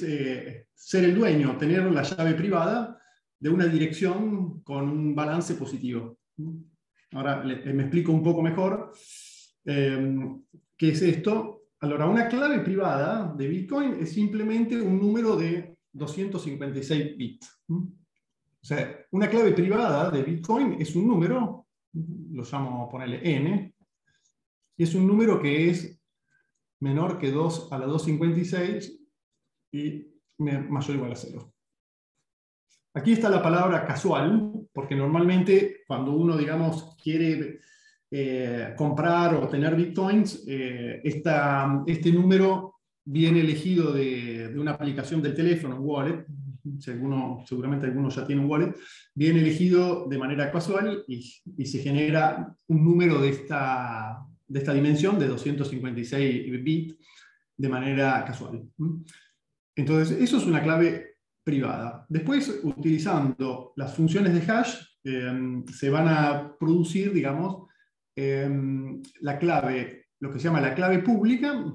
ser el dueño, tener la llave privada de una dirección con un balance positivo. Ahora me explico un poco mejor qué es esto. Allora, una clave privada de Bitcoin es simplemente un número de 256 bits. O sea, una clave privada de Bitcoin es un número, lo llamo ponerle n, y es un número que es menor que 2 a la 256 y mayor o igual a 0. Aquí está la palabra casual, porque normalmente cuando uno, digamos, quiere comprar o tener bitcoins, este número viene elegido de una aplicación del teléfono, un wallet. Seguramente algunos ya tienen un wallet, viene elegido de manera casual y se genera un número de esta dimensión de 256 bits de manera casual. Entonces, eso es una clave privada. Después, utilizando las funciones de hash, se van a producir, digamos, la clave, lo que se llama la clave pública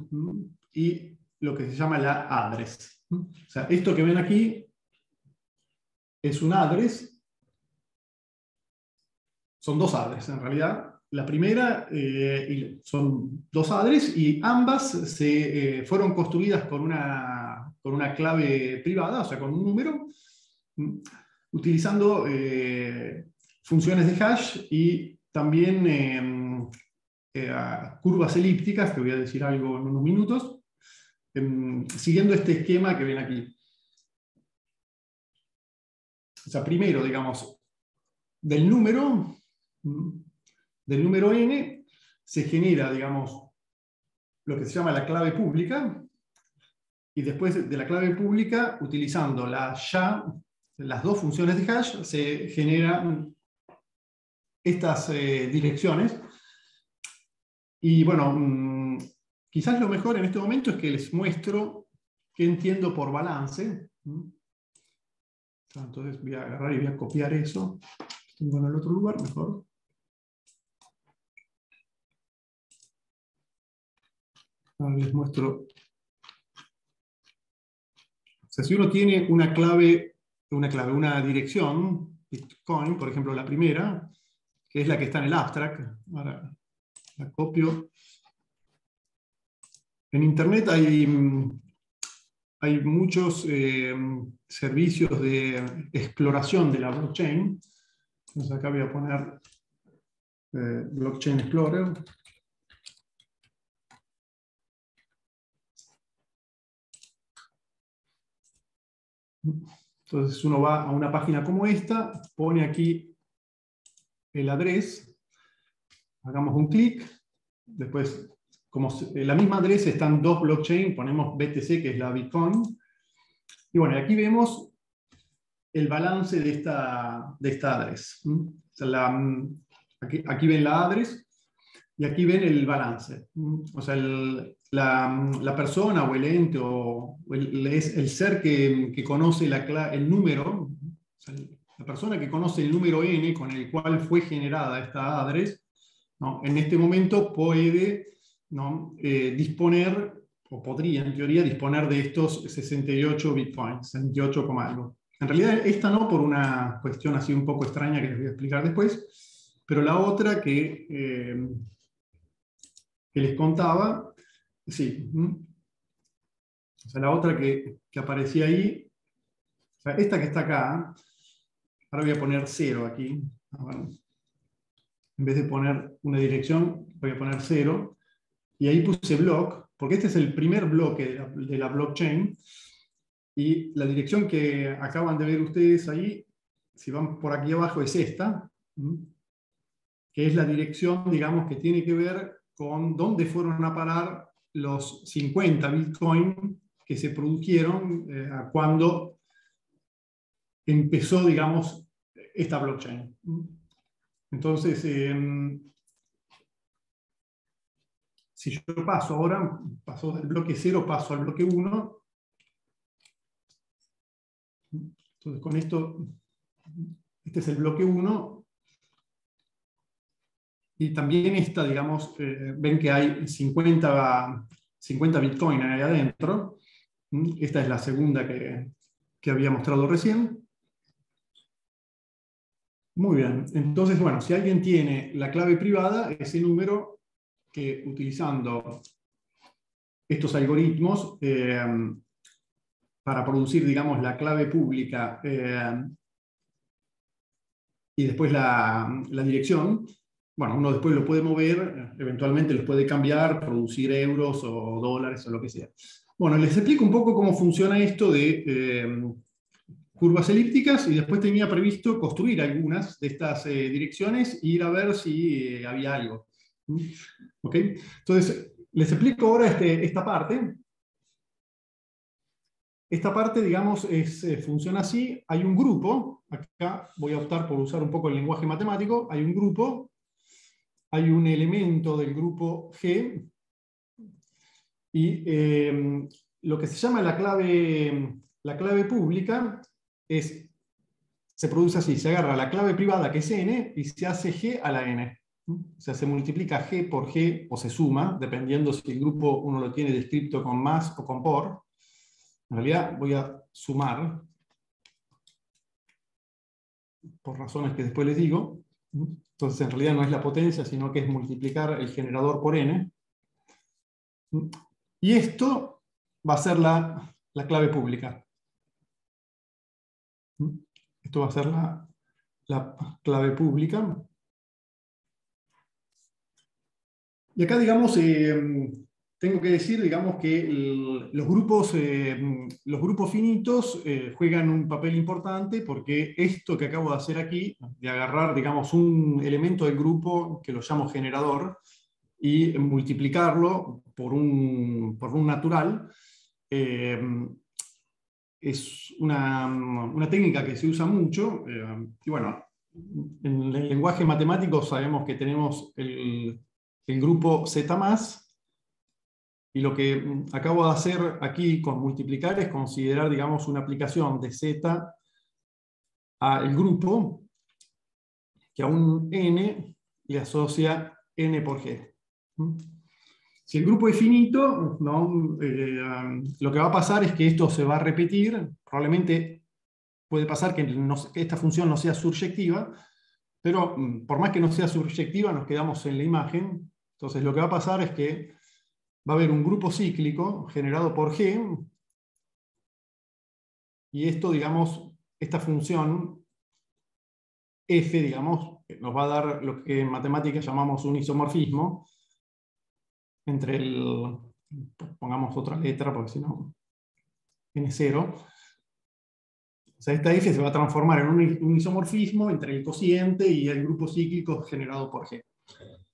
y lo que se llama la address. O sea, esto que ven aquí es un address. Son dos address, en realidad. La primera son dos address y ambas fueron construidas con una clave privada, o sea, con un número, utilizando funciones de hash y también curvas elípticas, que voy a decir algo en unos minutos, siguiendo este esquema que ven aquí. O sea, primero, digamos, del número n se genera, digamos, lo que se llama la clave pública, y después de la clave pública, utilizando las dos funciones de hash, se generan estas direcciones. Y bueno, quizás lo mejor en este momento es que les muestro qué entiendo por balance. Entonces voy a agarrar y voy a copiar eso. Tengo en el otro lugar, mejor. Ahora les muestro. O sea, si uno tiene una dirección, Bitcoin, por ejemplo, la primera, que es la que está en el abstract, ahora la copio. En Internet hay muchos servicios de exploración de la blockchain. Entonces acá voy a poner Blockchain Explorer. Entonces uno va a una página como esta, pone aquí el address, hagamos un clic, después, como la misma address están dos blockchain, ponemos BTC, que es la Bitcoin, y bueno, aquí vemos el balance de esta address. O sea, aquí ven la address y aquí ven el balance. O sea, la persona o el ente o el ser que conoce el número, o sea, la persona que conoce el número n con el cual fue generada esta address, ¿no? En este momento puede, ¿no? Disponer, o podría en teoría disponer de estos 68 bitcoins, 68, algo. En realidad esta no, por una cuestión así un poco extraña que les voy a explicar después, pero la otra que les contaba, sí. O sea, la otra que aparecía ahí, o sea, esta que está acá, ahora voy a poner 0 aquí. Bueno, en vez de poner una dirección, voy a poner 0. Y ahí puse block, porque este es el primer bloque de la blockchain. Y la dirección que acaban de ver ustedes ahí, si van por aquí abajo, es esta, que es la dirección, digamos, que tiene que ver con dónde fueron a parar los 50 Bitcoin que se produjeron cuando empezó, digamos, esta blockchain. Entonces, si yo paso ahora, paso del bloque 0, paso al bloque 1. Entonces, con esto, este es el bloque 1. Y también esta, digamos, ven que hay 50 Bitcoin ahí adentro. Esta es la segunda que había mostrado recién. Muy bien. Entonces, bueno, si alguien tiene la clave privada, ese número que utilizando estos algoritmos para producir, digamos, la clave pública y después la dirección. Bueno, uno después lo puede mover, eventualmente los puede cambiar, producir euros o dólares o lo que sea. Bueno, les explico un poco cómo funciona esto de curvas elípticas, y después tenía previsto construir algunas de estas direcciones e ir a ver si había algo. ¿Ok? Entonces, les explico ahora esta parte. Esta parte, digamos, funciona así. Hay un grupo, acá voy a optar por usar un poco el lenguaje matemático, hay un grupo, hay un elemento del grupo G, y lo que se llama la clave pública se produce así: se agarra la clave privada, que es n, y se hace G a la n. O sea, se multiplica G por G, o se suma, dependiendo si el grupo uno lo tiene descrito con más o con por. En realidad voy a sumar, por razones que después les digo. Entonces, en realidad no es la potencia, sino que es multiplicar el generador por n. Y esto va a ser la clave pública. Esto va a ser la clave pública. Y acá, digamos, tengo que decir, digamos, que los grupos finitos juegan un papel importante, porque esto que acabo de hacer aquí, de agarrar, digamos, un elemento del grupo que lo llamo generador y multiplicarlo por un natural, es una técnica que se usa mucho. Y bueno, en el lenguaje matemático sabemos que tenemos el grupo Z+, y lo que acabo de hacer aquí con multiplicar es considerar, digamos, una aplicación de Z al grupo, que a un n le asocia n por g. Si el grupo es finito, ¿no? Lo que va a pasar es que esto se va a repetir. Probablemente puede pasar que esta función no sea surjectiva, pero por más que no sea surjectiva, nos quedamos en la imagen. Entonces lo que va a pasar es que va a haber un grupo cíclico generado por G, y esto, digamos, esta función f, digamos, nos va a dar lo que en matemáticas llamamos un isomorfismo entre pongamos otra letra porque si no, n0. O sea, esta f se va a transformar en un isomorfismo entre el cociente y el grupo cíclico generado por G.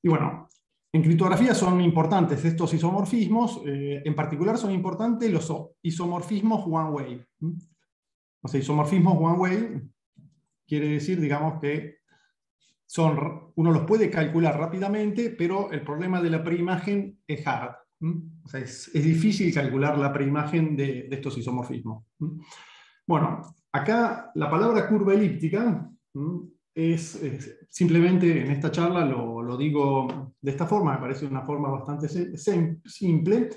Y bueno, en criptografía son importantes estos isomorfismos. En particular son importantes los isomorfismos one-way. O sea, isomorfismos one-way quiere decir, digamos, que uno los puede calcular rápidamente, pero el problema de la preimagen es hard. O sea, es difícil calcular la preimagen de estos isomorfismos. Bueno, acá la palabra curva elíptica simplemente en esta charla lo digo de esta forma, me parece una forma bastante simple.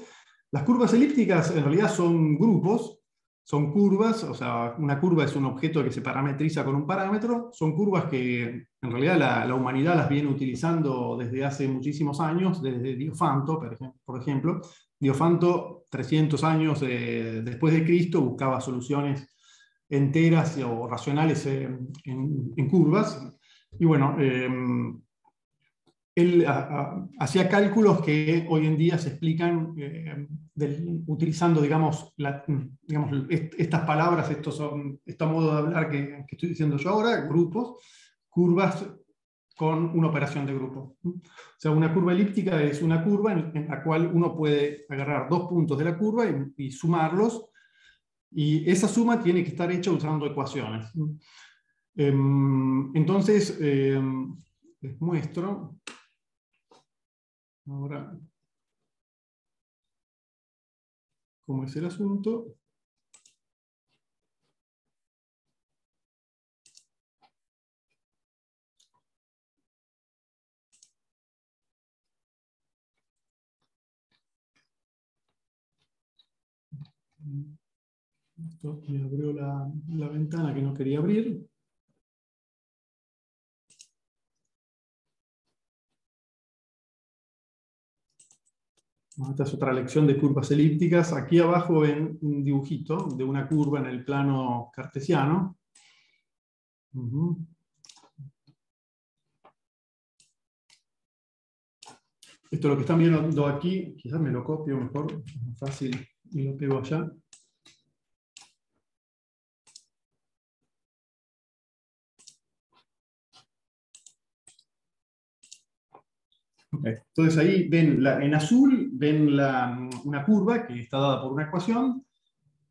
Las curvas elípticas en realidad son grupos, son curvas. O sea, una curva es un objeto que se parametriza con un parámetro. Son curvas que en realidad la humanidad las viene utilizando desde hace muchísimos años, desde Diofanto, por ejemplo. Diofanto, 300 años después de Cristo, buscaba soluciones enteras o racionales en curvas. Y bueno, él hacía cálculos que hoy en día se explican utilizando, digamos, estas palabras, este modo de hablar que estoy diciendo yo ahora: grupos, curvas con una operación de grupo. O sea, una curva elíptica es una curva en la cual uno puede agarrar dos puntos de la curva y sumarlos, y esa suma tiene que estar hecha usando ecuaciones. Entonces, les muestro ahora cómo es el asunto. Esto me abrió la ventana que no quería abrir. Esta es otra lección de curvas elípticas. Aquí abajo ven un dibujito de una curva en el plano cartesiano. Esto es lo que están viendo aquí. Quizás me lo copio mejor, es más fácil, y lo pego allá. Okay. Entonces ahí ven, en azul, ven una curva que está dada por una ecuación.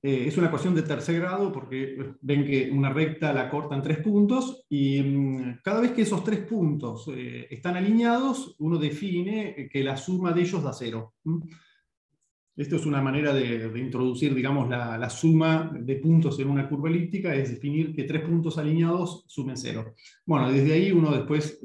Es una ecuación de tercer grado porque ven que una recta la corta en 3 puntos y cada vez que esos 3 puntos están alineados, uno define que la suma de ellos da 0. Esto es una manera de introducir, digamos, la suma de puntos en una curva elíptica, es definir que 3 puntos alineados sumen 0. Bueno, desde ahí uno después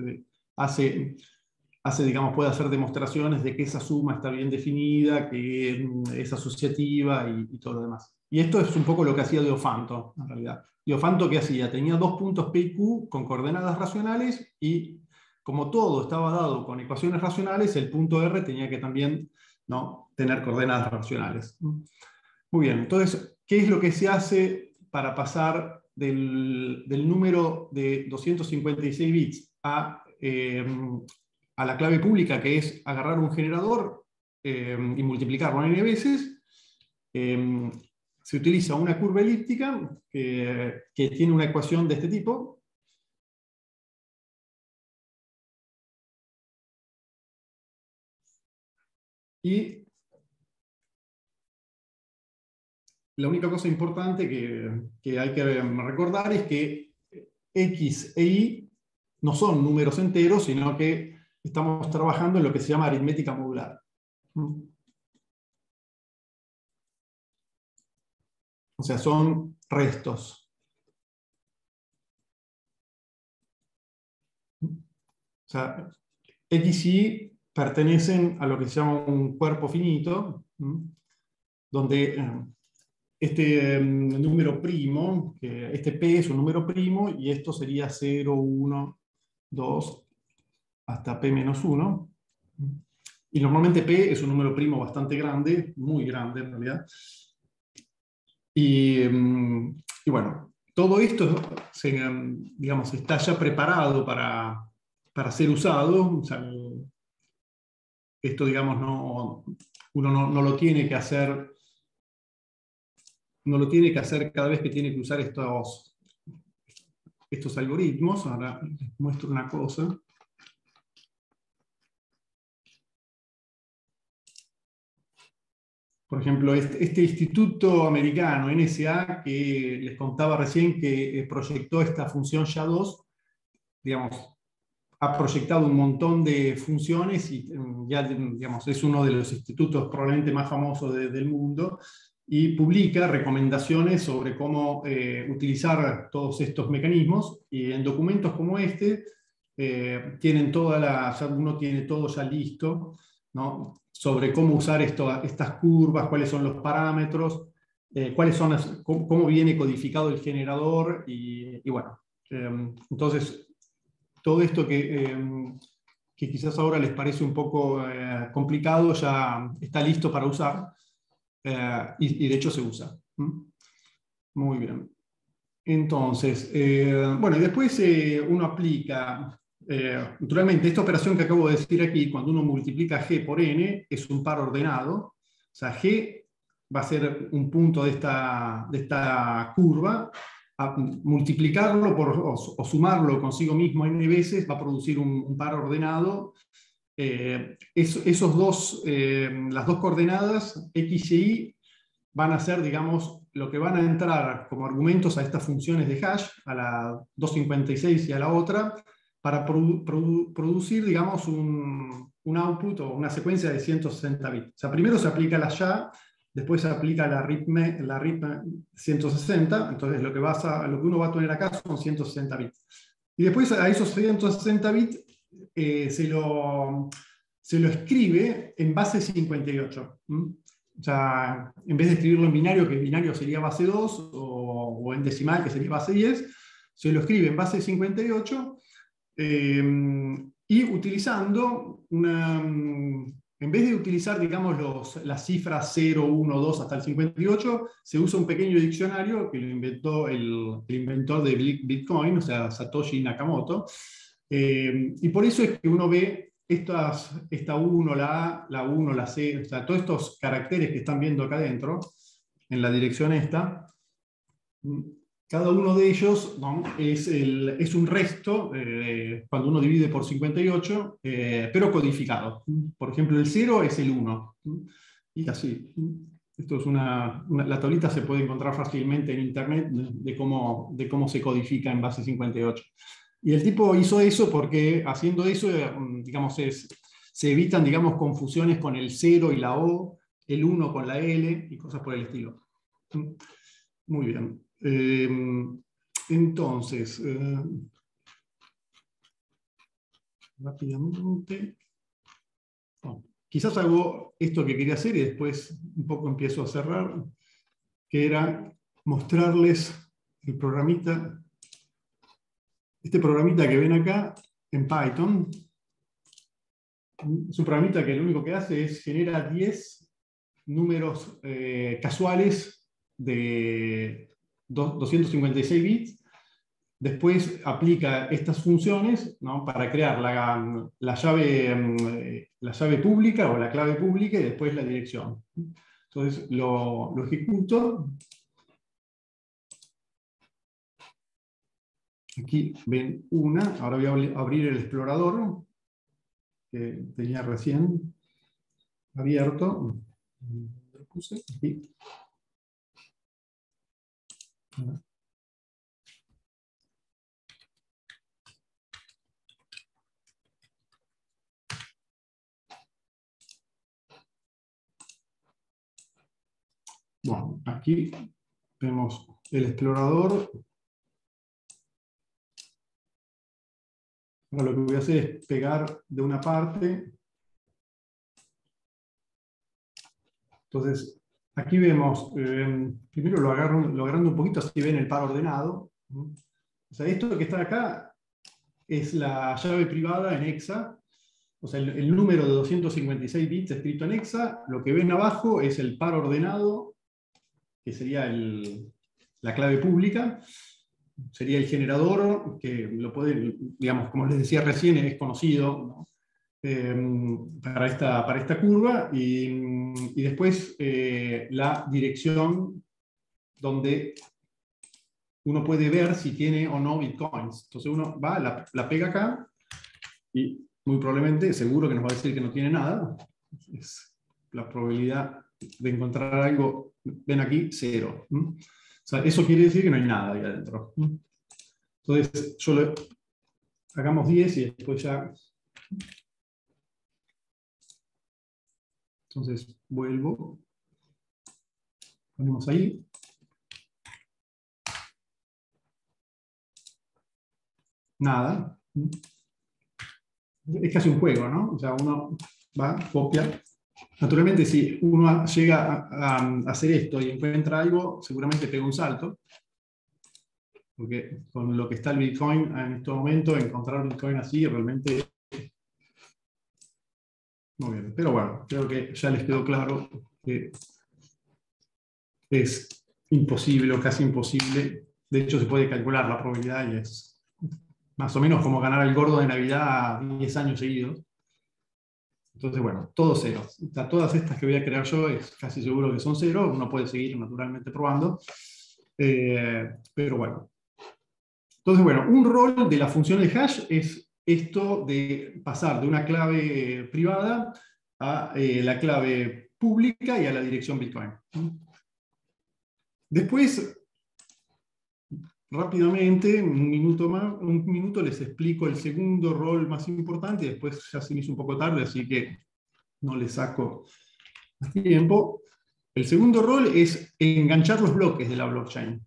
digamos, puede hacer demostraciones de que esa suma está bien definida, que es asociativa y todo lo demás. Y esto es un poco lo que hacía Diofanto, en realidad. Diofanto, ¿qué hacía? Tenía 2 puntos P y Q con coordenadas racionales y como todo estaba dado con ecuaciones racionales, el punto R tenía que también, ¿no?, tener coordenadas racionales. Muy bien, entonces, ¿qué es lo que se hace para pasar del número de 256 bits a la clave pública, que es agarrar un generador y multiplicarlo n veces? Se utiliza una curva elíptica que tiene una ecuación de este tipo. Y la única cosa importante que hay que recordar es que X e Y no son números enteros, sino que estamos trabajando en lo que se llama aritmética modular. O sea, son restos. O sea, X y Y pertenecen a lo que se llama un cuerpo finito, donde este número primo, este P es un número primo, y esto sería 0, 1, 2, hasta P-1. Y normalmente P es un número primo bastante grande, muy grande en realidad. Y bueno, todo esto digamos, está ya preparado para ser usado. O sea, esto, digamos, uno no lo tiene que hacer. No lo tiene que hacer cada vez que tiene que usar estos algoritmos. Ahora les muestro una cosa. Por ejemplo, este instituto americano, NSA, que les contaba recién que proyectó esta función SHA-2, digamos, ha proyectado un montón de funciones y ya, digamos, es uno de los institutos probablemente más famosos del mundo, y publica recomendaciones sobre cómo utilizar todos estos mecanismos, y en documentos como este tienen uno tiene todo ya listo, ¿no?, sobre cómo usar estas curvas, cuáles son los parámetros, cómo viene codificado el generador, y bueno, entonces todo esto que quizás ahora les parece un poco complicado ya está listo para usar, y de hecho se usa. Muy bien. Entonces, bueno, y después uno aplica, naturalmente, esta operación que acabo de decir aquí, cuando uno multiplica G por N, es un par ordenado. O sea, G va a ser un punto de esta curva. Multiplicarlo o sumarlo consigo mismo N veces va a producir un par ordenado. Las dos coordenadas, X y Y, van a ser, digamos, lo que van a entrar como argumentos a estas funciones de hash, a la 256 y a la otra, para producir, digamos, un output o una secuencia de 160 bits. O sea, primero se aplica la SHA, después se aplica la RIP 160, entonces lo que uno va a tener acá son 160 bits. Y después a esos 160 bits se lo escribe en base 58. O sea, en vez de escribirlo en binario, que en binario sería base 2, o en decimal, que sería base 10, se lo escribe en base 58, y utilizando en vez de utilizar, digamos, las cifras 0, 1, 2 hasta el 58, se usa un pequeño diccionario que lo inventó el inventor de Bitcoin, o sea, Satoshi Nakamoto. Y por eso es que uno ve esta 1, la A, la 1, la C, o sea, todos estos caracteres que están viendo acá adentro, en la dirección esta, cada uno de ellos, ¿no?, es un resto, cuando uno divide por 58, pero codificado. Por ejemplo, el 0 es el 1. Y así. Esto es la tablita se puede encontrar fácilmente en internet de cómo se codifica en base 58. Y el tipo hizo eso porque haciendo eso, digamos, se evitan, digamos, confusiones con el 0 y la O, el 1 con la L y cosas por el estilo. Muy bien. Entonces, rápidamente. Bueno, quizás hago esto que quería hacer y después un poco empiezo a cerrar, que era mostrarles el programita, este programita que ven acá en Python. Es un programita que lo único que hace es genera 10 números casuales de 256 bits. Después aplica estas funciones, ¿no?, para crear la llave pública o la clave pública y después la dirección. Entonces lo ejecuto. Aquí ven una. Ahora voy a abrir el explorador que tenía recién abierto. Lo puse aquí. Bueno, aquí vemos el explorador. Ahora lo que voy a hacer es pegar de una parte. Entonces, aquí vemos, primero lo agrando un poquito, así ven el par ordenado. O sea, esto que está acá es la llave privada en hexa. O sea, el número de 256 bits escrito en hexa. Lo que ven abajo es el par ordenado, que sería la clave pública. Sería el generador, que lo pueden, digamos, como les decía recién, es conocido, ¿no?, para esta curva. Y después la dirección donde uno puede ver si tiene o no bitcoins. Entonces uno va, la pega acá, y muy probablemente, seguro que nos va a decir que no tiene nada. Es la probabilidad de encontrar algo, ven aquí, 0. O sea, eso quiere decir que no hay nada ahí adentro. Entonces, hagamos 10 y después ya. Entonces, vuelvo. Ponemos ahí. Nada. Es casi un juego, ¿no? O sea, uno va, copia. Naturalmente, si uno llega a hacer esto y encuentra algo, seguramente pega un salto. Porque con lo que está el Bitcoin en este momento, encontrar un Bitcoin así realmente muy bien. Pero bueno, creo que ya les quedó claro que es imposible o casi imposible. De hecho, se puede calcular la probabilidad y es más o menos como ganar el gordo de Navidad 10 años seguidos. Entonces, bueno, todo 0. Todas estas que voy a crear yo es casi seguro que son 0. Uno puede seguir naturalmente probando. Pero bueno. Entonces, bueno, un rol de la función de hash es esto de pasar de una clave privada a la clave pública y a la dirección Bitcoin. Después, rápidamente, un minuto les explico el segundo rol más importante, y después ya se me hizo un poco tarde, así que no les saco más tiempo. El segundo rol es enganchar los bloques de la blockchain.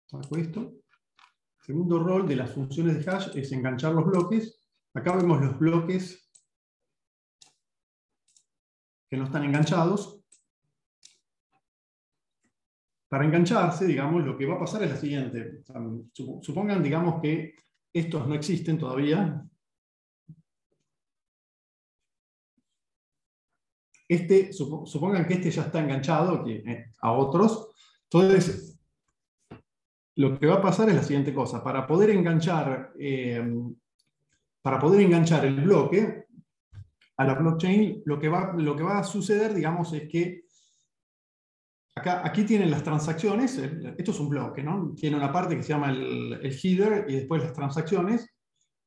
Saco esto. El segundo rol de las funciones de hash es enganchar los bloques. Acá vemos los bloques que no están enganchados. Para engancharse, digamos, lo que va a pasar es la siguiente. Supongan, digamos, que estos no existen todavía. supongan que este ya está enganchado a otros. Entonces, lo que va a pasar es la siguiente cosa. Para poder enganchar el bloque a la blockchain, lo que va a suceder, digamos, es que aquí tienen las transacciones. Esto es un bloque, ¿no? Tiene una parte que se llama el header y después las transacciones.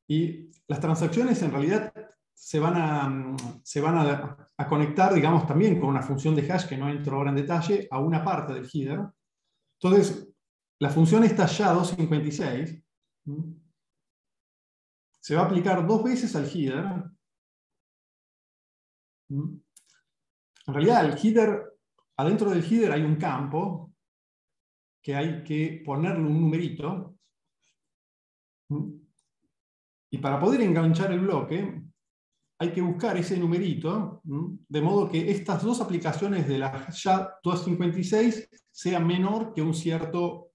Y las transacciones en realidad se van a conectar, digamos, también con una función de hash que no entro ahora en detalle, a una parte del header. Entonces, la función esta SHA-256 se va a aplicar 2 veces al header. En realidad, adentro del header hay un campo que hay que ponerle un numerito. Y para poder enganchar el bloque, hay que buscar ese numerito, de modo que estas dos aplicaciones de la SHA-256 sean menor que un cierto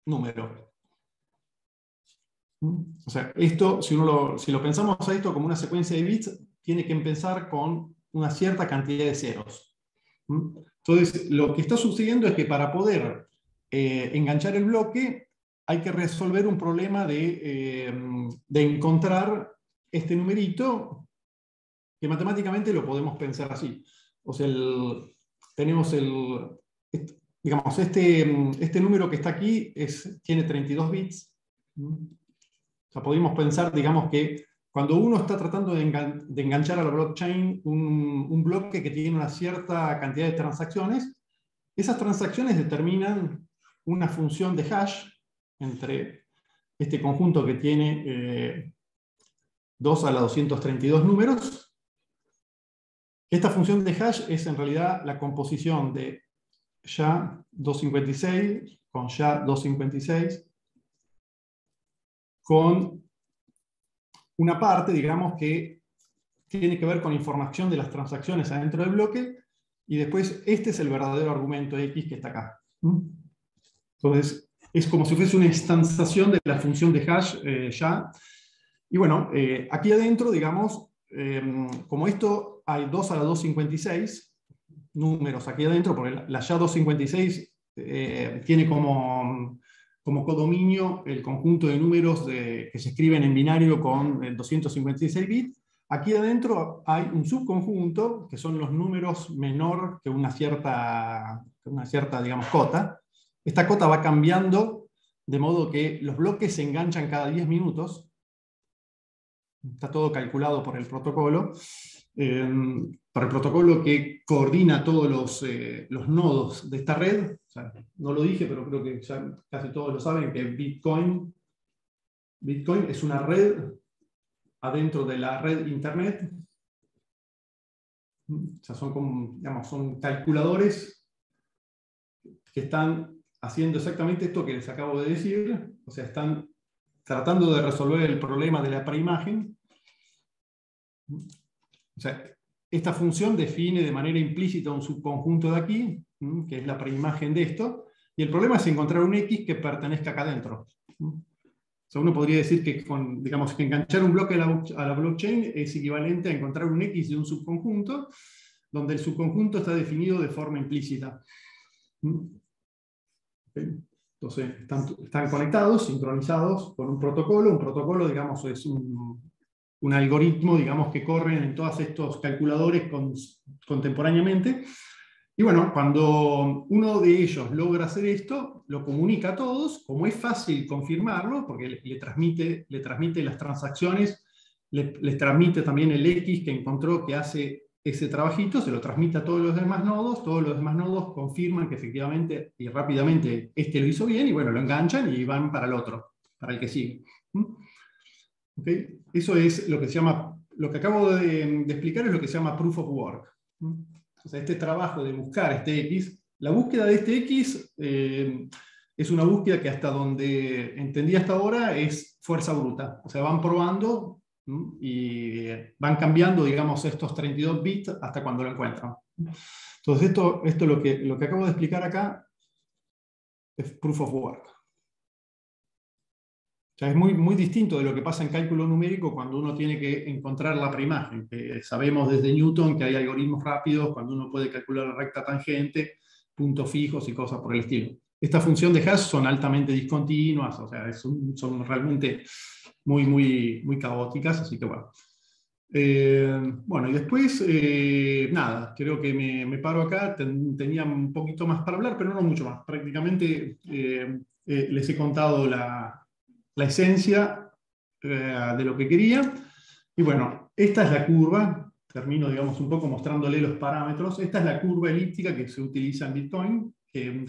número. O sea, esto, si lo pensamos a esto como una secuencia de bits, tiene que empezar con una cierta cantidad de ceros. Entonces, lo que está sucediendo es que para poder enganchar el bloque, hay que resolver un problema de encontrar este numerito, que matemáticamente lo podemos pensar así. O sea, tenemos digamos, este número que está aquí tiene 32 bits. O sea, podemos pensar, digamos, que cuando uno está tratando de enganchar a la blockchain un bloque que tiene una cierta cantidad de transacciones, esas transacciones determinan una función de hash entre este conjunto que tiene 2 a la 232 números. Esta función de hash es en realidad la composición de SHA-256 con SHA-256 con una parte, digamos, que tiene que ver con información de las transacciones adentro del bloque, y después este es el verdadero argumento X que está acá. Entonces, es como si fuese una instanciación de la función de hash SHA. Y bueno, aquí adentro, digamos, como esto hay 2 a la 256 números aquí adentro, porque la SHA-256 tiene como codominio el conjunto de números que se escriben en binario con el 256 bits. Aquí adentro hay un subconjunto, que son los números menor que una cierta, digamos, cota. Esta cota va cambiando, de modo que los bloques se enganchan cada 10 minutos. Está todo calculado por el protocolo. Para el protocolo que coordina todos los nodos de esta red. O sea, no lo dije, pero creo que ya casi todos lo saben, que Bitcoin es una red adentro de la red Internet. O sea, son calculadores que están haciendo exactamente esto que les acabo de decir. O sea, están tratando de resolver el problema de la preimagen. O sea, esta función define de manera implícita un subconjunto de aquí, que es la preimagen de esto, y el problema es encontrar un X que pertenezca acá adentro. O sea, uno podría decir que, digamos, que enganchar un bloque a la blockchain es equivalente a encontrar un X de un subconjunto, donde el subconjunto está definido de forma implícita. Entonces, están conectados, sincronizados con un protocolo. Un protocolo, digamos, es un algoritmo, digamos, que corren en todos estos calculadores contemporáneamente. Y bueno, cuando uno de ellos logra hacer esto, lo comunica a todos. Como es fácil confirmarlo, porque le transmite las transacciones, les transmite también el X que encontró que hace ese trabajito, se lo transmite a todos los demás nodos confirman que efectivamente y rápidamente este lo hizo bien, y bueno, lo enganchan y van para el otro, para el que sigue. ¿Okay? Eso es lo que se llama, lo que acabo de explicar es lo que se llama proof of work. O sea, este trabajo de buscar este X, la búsqueda de este X es una búsqueda que hasta donde entendí hasta ahora es fuerza bruta. O sea, van probando y van cambiando, digamos, estos 32 bits hasta cuando lo encuentran. Entonces, esto lo que acabo de explicar acá es proof of work. O sea, es muy, muy distinto de lo que pasa en cálculo numérico cuando uno tiene que encontrar la preimagen. Sabemos desde Newton que hay algoritmos rápidos cuando uno puede calcular la recta tangente, puntos fijos y cosas por el estilo. Esta función de hash son altamente discontinuas, o sea, son realmente muy, muy, muy caóticas, así que bueno. Bueno, y después, nada, creo que me paro acá. Tenía un poquito más para hablar, pero no mucho más. Prácticamente les he contado la esencia de lo que quería. Y bueno, esta es la curva. Termino, digamos, un poco mostrándole los parámetros. Esta es la curva elíptica que se utiliza en Bitcoin.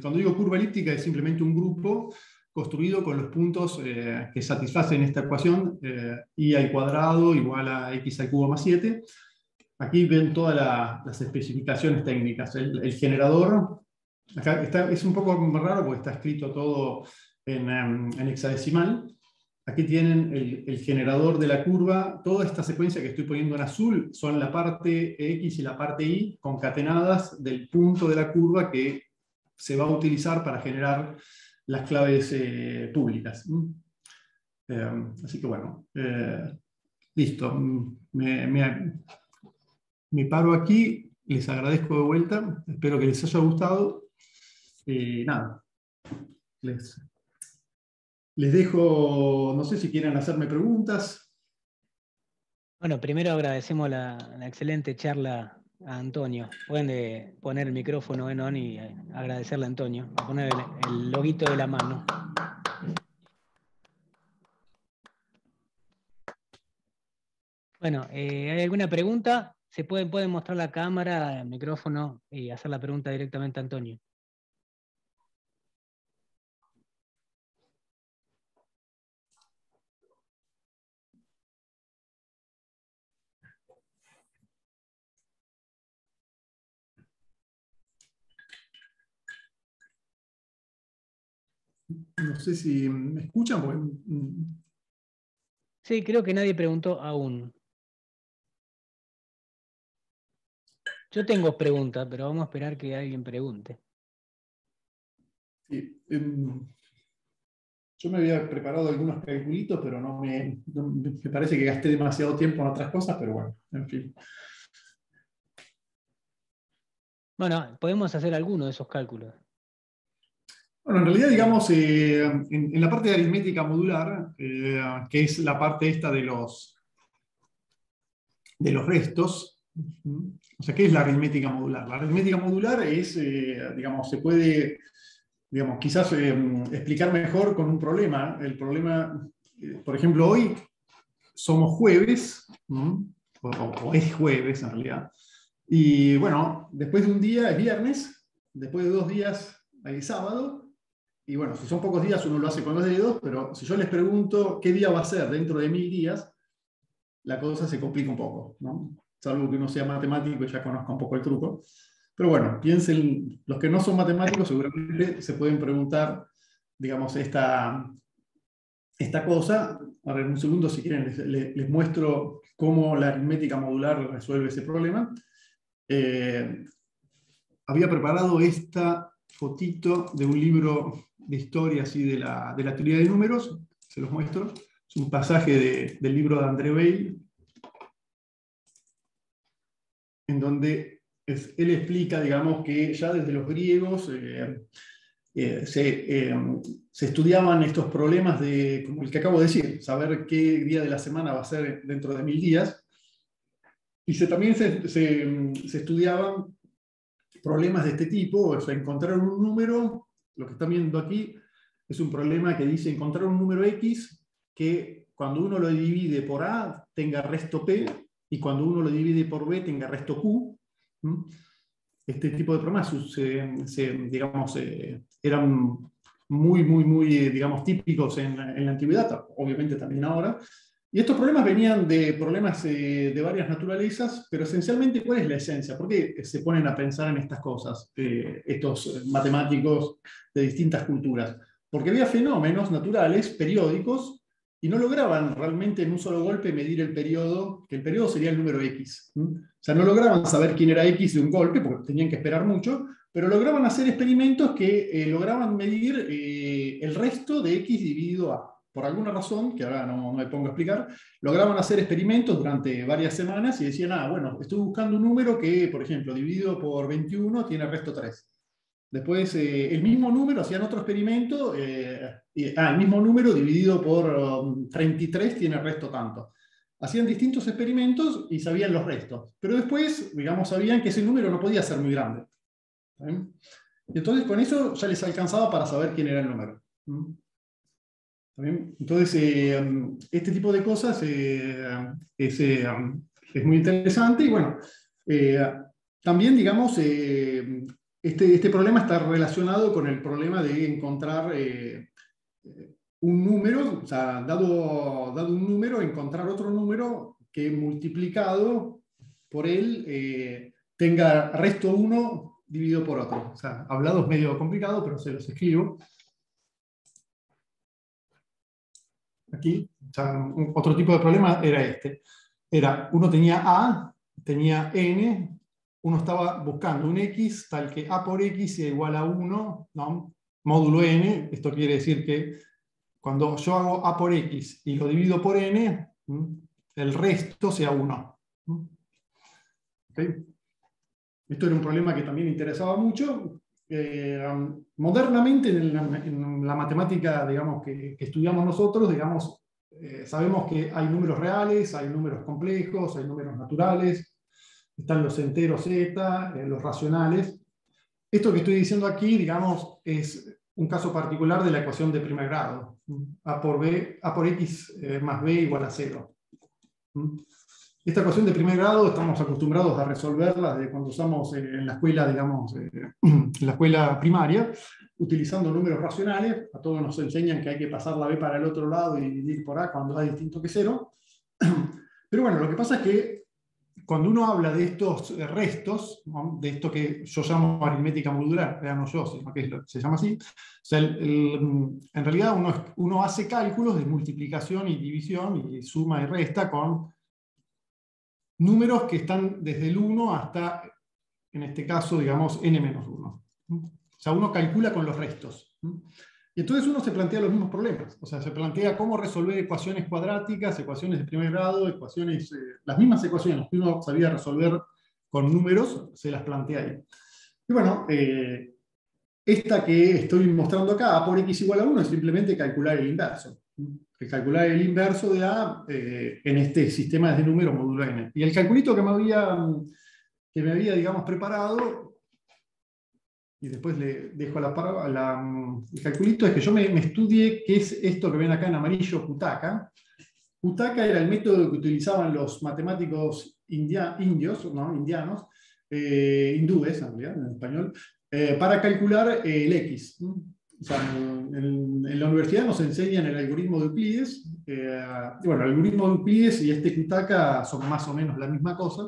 Cuando digo curva elíptica es simplemente un grupo construido con los puntos que satisfacen esta ecuación, i al cuadrado igual a x al cubo más 7. Aquí ven todas las especificaciones técnicas. El generador, acá es un poco raro porque está escrito todo en hexadecimal. Aquí tienen el generador de la curva. Toda esta secuencia que estoy poniendo en azul son la parte x y la parte y concatenadas del punto de la curva que se va a utilizar para generar las claves públicas. Así que bueno, listo. Me paro aquí. Les agradezco de vuelta. Espero que les haya gustado. Nada. Les dejo, no sé si quieren hacerme preguntas. Bueno, primero agradecemos la excelente charla a Antonio. Pueden poner el micrófono en on y agradecerle a Antonio. A poner el loguito de la mano. Bueno, ¿hay alguna pregunta? Pueden mostrar la cámara, el micrófono y hacer la pregunta directamente a Antonio. No sé si me escuchan. Porque... Sí, creo que nadie preguntó aún. Yo tengo preguntas, pero vamos a esperar que alguien pregunte. Sí, yo me había preparado algunos calculitos, pero me parece que gasté demasiado tiempo en otras cosas, pero bueno, en fin. Bueno, podemos hacer alguno de esos cálculos. Bueno, en realidad, digamos, en la parte de aritmética modular, que es la parte esta de los restos, o sea, ¿qué es la aritmética modular? La aritmética modular es, digamos, se puede, digamos, quizás explicar mejor con un problema. El problema, por ejemplo, hoy somos jueves, o es jueves en realidad, y bueno, después de un día es viernes, después de 2 días es sábado, y bueno, si son pocos días uno lo hace con los dedos, pero si yo les pregunto qué día va a ser dentro de 1000 días, la cosa se complica un poco, ¿no? Salvo que uno sea matemático y ya conozca un poco el truco. Pero bueno, piensen, los que no son matemáticos seguramente se pueden preguntar, digamos, esta cosa. Ahora en un segundo, si quieren, les muestro cómo la aritmética modular resuelve ese problema. Había preparado esta fotito de un libro de historia así de la teoría de números, se los muestro. Es un pasaje del libro de André Weil, en donde él explica, digamos, que ya desde los griegos se estudiaban estos problemas como el que acabo de decir, saber qué día de la semana va a ser dentro de 1000 días, y también se estudiaban problemas de este tipo, o sea, encontrar un número. Lo que están viendo aquí es un problema que dice encontrar un número X que cuando uno lo divide por A tenga resto P, y cuando uno lo divide por B tenga resto Q. Este tipo de problemas digamos, eran muy, digamos, típicos en la antigüedad, obviamente también ahora. Y estos problemas venían de problemas de varias naturalezas, pero esencialmente, ¿cuál es la esencia? ¿Por qué se ponen a pensar en estas cosas, estos matemáticos de distintas culturas? Porque había fenómenos naturales, periódicos, y no lograban realmente en un solo golpe medir el periodo, que el periodo sería el número X. O sea, no lograban saber quién era X de un golpe, porque tenían que esperar mucho, pero lograban hacer experimentos que lograban medir el resto de X dividido A. por alguna razón, que ahora no me pongo a explicar, lograban hacer experimentos durante varias semanas y decían, bueno, estoy buscando un número que, por ejemplo, dividido por 21 tiene resto 3. Después, el mismo número, hacían otro experimento, el mismo número dividido por 33 tiene resto tanto. Hacían distintos experimentos y sabían los restos. Pero después, digamos, sabían que ese número no podía ser muy grande. ¿Bien? Y entonces, con eso ya les alcanzaba para saber quién era el número. ¿Bien? Entonces, este tipo de cosas es muy interesante. Y bueno, también, digamos, este problema está relacionado con el problema de encontrar un número, o sea, dado un número, encontrar otro número que multiplicado por él tenga resto 1 dividido por otro. O sea, hablado es medio complicado, pero se los escribo. Aquí, o sea, otro tipo de problema era este. Uno tenía A, tenía N, uno estaba buscando un X tal que A por X sea igual a 1, ¿no? Módulo N. Esto quiere decir que cuando yo hago A por X y lo divido por N, el resto sea 1. ¿Okay? Esto era un problema que también interesaba mucho. Modernamente, en la matemática, digamos, que estudiamos nosotros, digamos, sabemos que hay números reales, hay números complejos, hay números naturales, están los enteros z, los racionales. Esto que estoy diciendo aquí, digamos, es un caso particular de la ecuación de primer grado. A por x más b igual a 0. Esta ecuación de primer grado estamos acostumbrados a resolverla desde cuando usamos en la escuela, digamos, en la escuela primaria, utilizando números racionales. A todos nos enseñan que hay que pasar la b para el otro lado y dividir por a cuando a es distinto que 0. Pero bueno, lo que pasa es que cuando uno habla de estos restos, ¿no? De esto que yo llamo aritmética modular, no yo, sino que se llama así, o sea, en realidad uno hace cálculos de multiplicación y división y suma y resta con números que están desde el 1 hasta, en este caso, digamos, n-1. O sea, uno calcula con los restos. Y entonces uno se plantea los mismos problemas. O sea, se plantea cómo resolver ecuaciones cuadráticas, ecuaciones de primer grado, ecuaciones, las mismas ecuaciones que uno sabía resolver con números, se las plantea ahí. Y bueno, esta que estoy mostrando acá, a por x igual a 1, es simplemente calcular el inverso. Calcular el inverso de a en este sistema de números módulo n. Y el calculito que me había digamos, preparado, y después le dejo el calculito, es que yo me estudié qué es esto que ven acá en amarillo, Kutaka. Kutaka era el método que utilizaban los matemáticos indios, ¿no? Indianos, hindúes en realidad, en español, para calcular el x. O sea, en la universidad nos enseñan el algoritmo de Euclides. Bueno, el algoritmo de Euclides y este Kutaka son más o menos la misma cosa.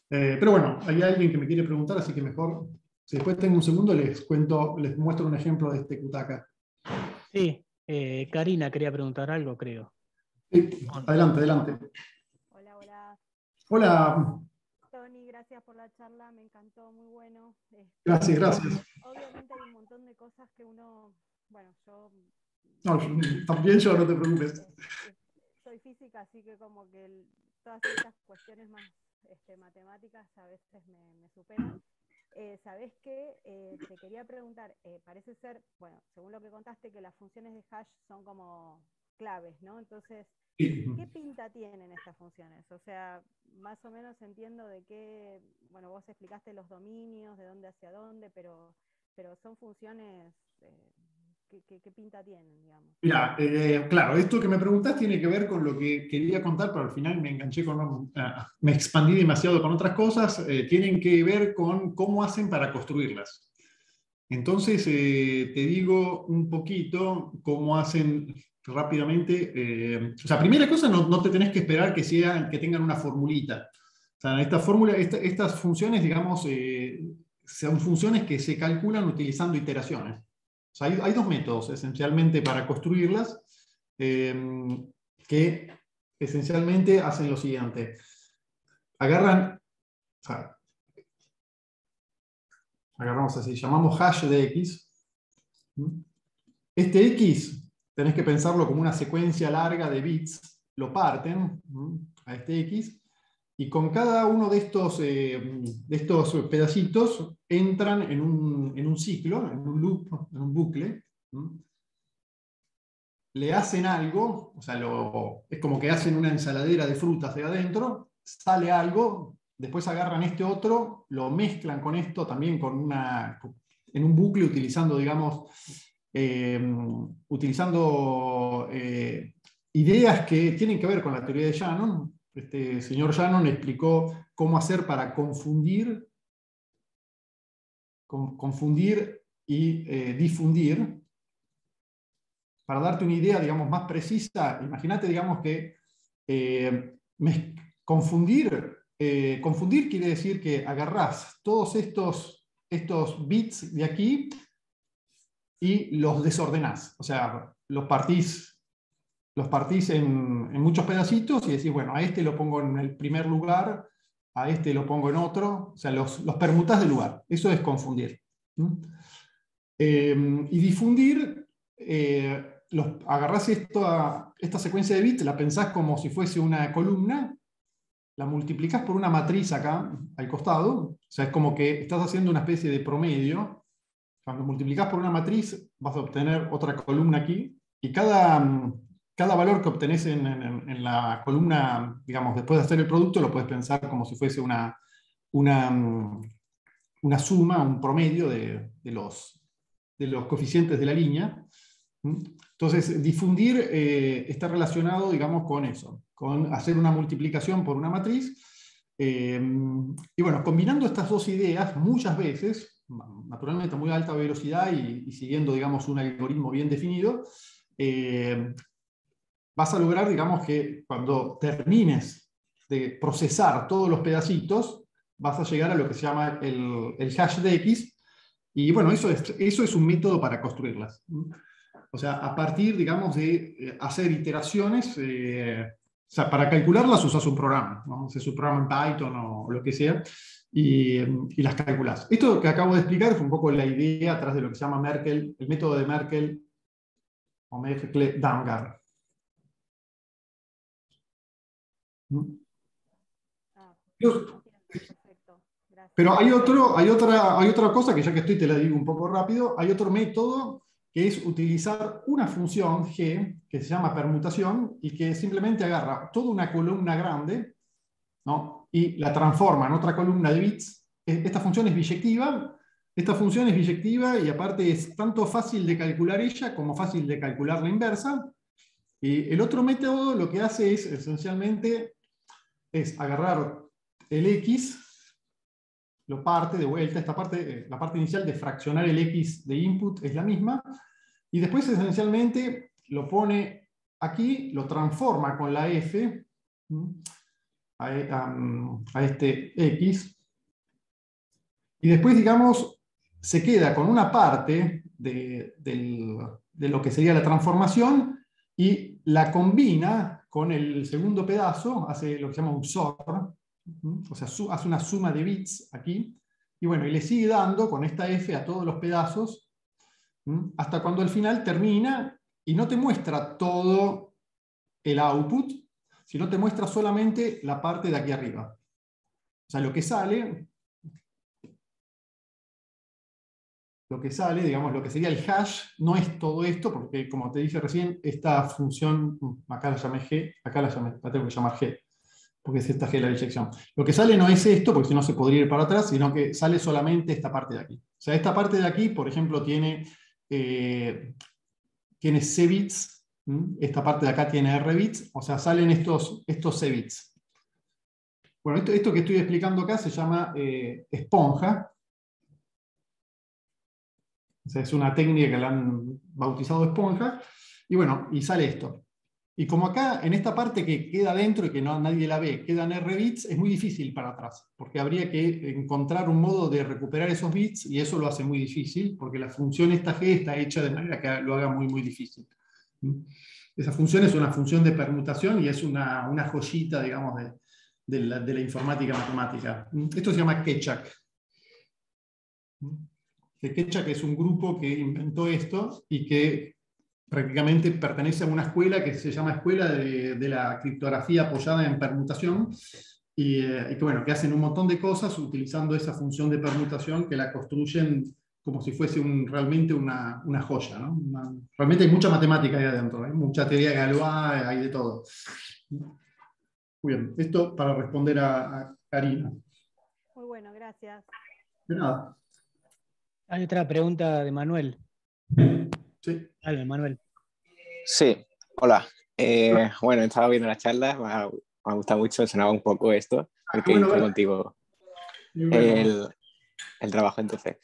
Pero bueno, hay alguien que me quiere preguntar, así que mejor, si después tengo un segundo, les muestro un ejemplo de este Kutaka. Sí, Karina quería preguntar algo, creo. Sí, adelante, adelante. Hola, hola. Hola. Tony, gracias por la charla, me encantó, muy bueno. Gracias, gracias. Obviamente hay un montón de cosas que uno, bueno, yo... No, también yo, no te preocupes. Soy física, así que como que todas estas cuestiones más matemáticas a veces me superan. ¿Sabés qué? Te quería preguntar, parece ser, bueno, según lo que contaste, que las funciones de hash son como claves, ¿no? Entonces, ¿qué pinta tienen estas funciones? O sea, más o menos entiendo de qué, bueno, vos explicaste los dominios, de dónde hacia dónde, pero son funciones, ¿qué pinta tienen, digamos? Mira, claro, esto que me preguntás tiene que ver con lo que quería contar, pero al final me enganché me expandí demasiado con otras cosas, tienen que ver con cómo hacen para construirlas. Entonces, te digo un poquito cómo hacen rápidamente. O sea, primera cosa, no te tenés que esperar que tengan una formulita. O sea, estas funciones, digamos, son funciones que se calculan utilizando iteraciones. O sea, hay dos métodos esencialmente para construirlas, que esencialmente hacen lo siguiente. Agarramos así, llamamos hash de x. Este x tenés que pensarlo como una secuencia larga de bits, lo parten a este X, y con cada uno de estos pedacitos entran en un ciclo, en un loop, en un bucle. Le hacen algo, o sea, es como que hacen una ensaladera de frutas de adentro, sale algo, después agarran este otro, lo mezclan con esto también en un bucle utilizando, digamos, ideas que tienen que ver con la teoría de Shannon. Este señor Shannon explicó cómo hacer para confundir y difundir. Para darte una idea, digamos, más precisa, imagínate, digamos, que confundir quiere decir que agarrás todos estos bits de aquí y los desordenás. O sea, los partís en muchos pedacitos y decís, bueno, a este lo pongo en el primer lugar, a este lo pongo en otro, o sea, los permutás de lugar. Eso es confundir. Y difundir, agarrás esta secuencia de bits, la pensás como si fuese una columna, la multiplicás por una matriz acá, al costado, o sea, es como que estás haciendo una especie de promedio. Cuando multiplicás por una matriz, vas a obtener otra columna aquí, y cada valor que obtenés en la columna, digamos, después de hacer el producto, lo puedes pensar como si fuese una suma, un promedio de los coeficientes de la línea. Entonces, difundir está relacionado, digamos, con eso, con hacer una multiplicación por una matriz. Y bueno, combinando estas dos ideas, muchas veces, naturalmente a muy alta velocidad y siguiendo, digamos, un algoritmo bien definido, vas a lograr, digamos, que cuando termines de procesar todos los pedacitos, vas a llegar a lo que se llama el hash de X. Y bueno, eso es un método para construirlas. O sea, a partir, digamos, de hacer iteraciones, o sea, para calcularlas usas un programa, ¿no? Haces un programa en Python o lo que sea, y las calculas. Esto que acabo de explicar fue un poco la idea atrás de lo que se llama Merkle, el método de Merkle o Merkle-Damgard. Perfecto. Gracias. Pero hay otra cosa que ya que estoy te la digo un poco rápido. Hay otro método que es utilizar una función G que se llama permutación y que simplemente agarra toda una columna grande, ¿no? Y la transforma en otra columna de bits. Esta función es biyectiva. Esta función es biyectiva y aparte es tanto fácil de calcular ella como fácil de calcular la inversa. Y el otro método lo que hace es esencialmente agarrar el X, lo parte de vuelta, la parte inicial de fraccionar el X de input es la misma, y después esencialmente lo pone aquí, lo transforma con la F a este X, y después, digamos, se queda con una parte de lo que sería la transformación y la combina con el segundo pedazo, hace lo que se llama un XOR, o sea, hace una suma de bits aquí, y bueno, y le sigue dando con esta F a todos los pedazos, hasta cuando al final termina y no te muestra todo el output, sino te muestra solamente la parte de aquí arriba. O sea, lo que sale, digamos, lo que sería el hash, no es todo esto, porque como te dije recién, esta función, acá la llamé G, acá la tengo que llamar G, porque es esta G la biyección. Lo que sale no es esto, porque si no se podría ir para atrás, sino que sale solamente esta parte de aquí. O sea, esta parte de aquí, por ejemplo, tiene C bits, esta parte de acá tiene R bits, o sea, salen estos C bits. Bueno, esto que estoy explicando acá se llama esponja. O sea, es una técnica que la han bautizado esponja. Y bueno, y sale esto. Y como acá, en esta parte que queda dentro y que nadie la ve, quedan R bits, es muy difícil para atrás, porque habría que encontrar un modo de recuperar esos bits, y eso lo hace muy difícil, porque la función esta G está hecha de manera que lo haga muy, muy difícil. Esa función es una función de permutación y es una joyita, digamos, de la informática matemática. Esto se llama Keccak. Que Keccak es un grupo que inventó esto y que prácticamente pertenece a una escuela que se llama Escuela de la Criptografía Apoyada en Permutación, y que, bueno, que hacen un montón de cosas utilizando esa función de permutación que la construyen como si fuese realmente una joya, ¿no? Realmente hay mucha matemática ahí adentro, hay mucha teoría de Galois, hay de todo. Muy bien, esto para responder a Karina. Muy bueno, gracias. De nada. Hay otra pregunta de Manuel. Sí. Dale, Manuel. Sí, hola. Bueno, estaba viendo la charla, me ha gustado mucho, sonaba un poco esto, porque Bueno, hice contigo bueno. el trabajo. Entonces,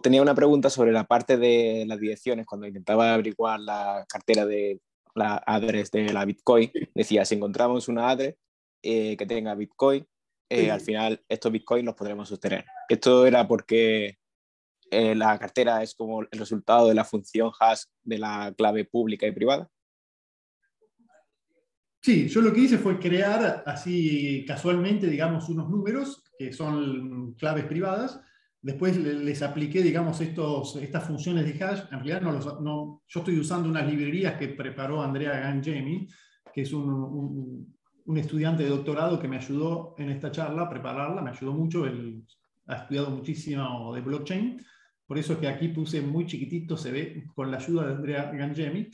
tenía una pregunta sobre la parte de las direcciones. Cuando intentaba averiguar la cartera de la address de la Bitcoin, decía, si encontramos una address que tenga Bitcoin, al final estos Bitcoin los podremos sostener. Esto era porque la cartera es como el resultado de la función hash de la clave pública y privada. Sí, yo lo que hice fue crear así casualmente, digamos, unos números que son claves privadas. Después les apliqué, digamos, estas funciones de hash. En realidad yo estoy usando unas librerías que preparó Andrea Gangemi, que es un estudiante de doctorado que me ayudó en esta charla a prepararla, me ayudó mucho, él ha estudiado muchísimo de blockchain. Por eso es que aquí puse muy chiquitito, se ve, con la ayuda de Andrea Gangemi.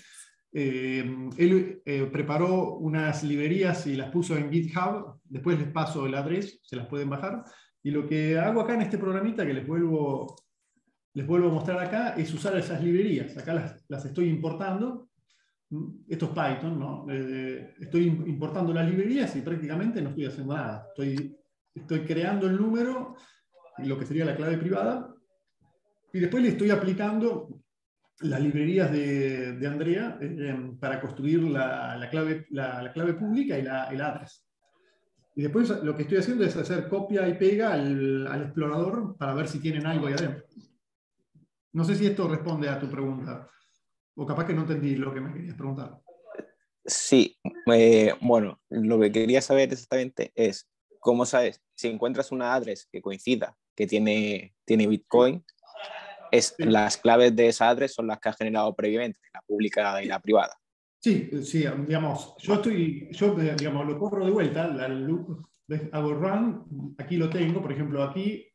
Él preparó unas librerías y las puso en GitHub, después les paso el address, se las pueden bajar, y lo que hago acá en este programita que les vuelvo a mostrar acá es usar esas librerías. Acá las estoy importando, esto es Python, ¿no? Estoy importando las librerías y prácticamente no estoy haciendo nada, estoy creando el número, lo que sería la clave privada, y después le estoy aplicando las librerías de Andrea para construir la clave pública y el address. Y después lo que estoy haciendo es hacer copia y pega al explorador para ver si tienen algo ahí adentro. No sé si esto responde a tu pregunta, o capaz que no entendí lo que me querías preguntar. Sí, bueno, lo que quería saber exactamente es, ¿cómo sabes si encuentras una address que coincida, que tiene Bitcoin? Sí. Las claves de esa address son las que has generado previamente, la pública y la privada. Sí, digamos, yo digamos, lo corro de vuelta, hago run, aquí lo tengo, por ejemplo, aquí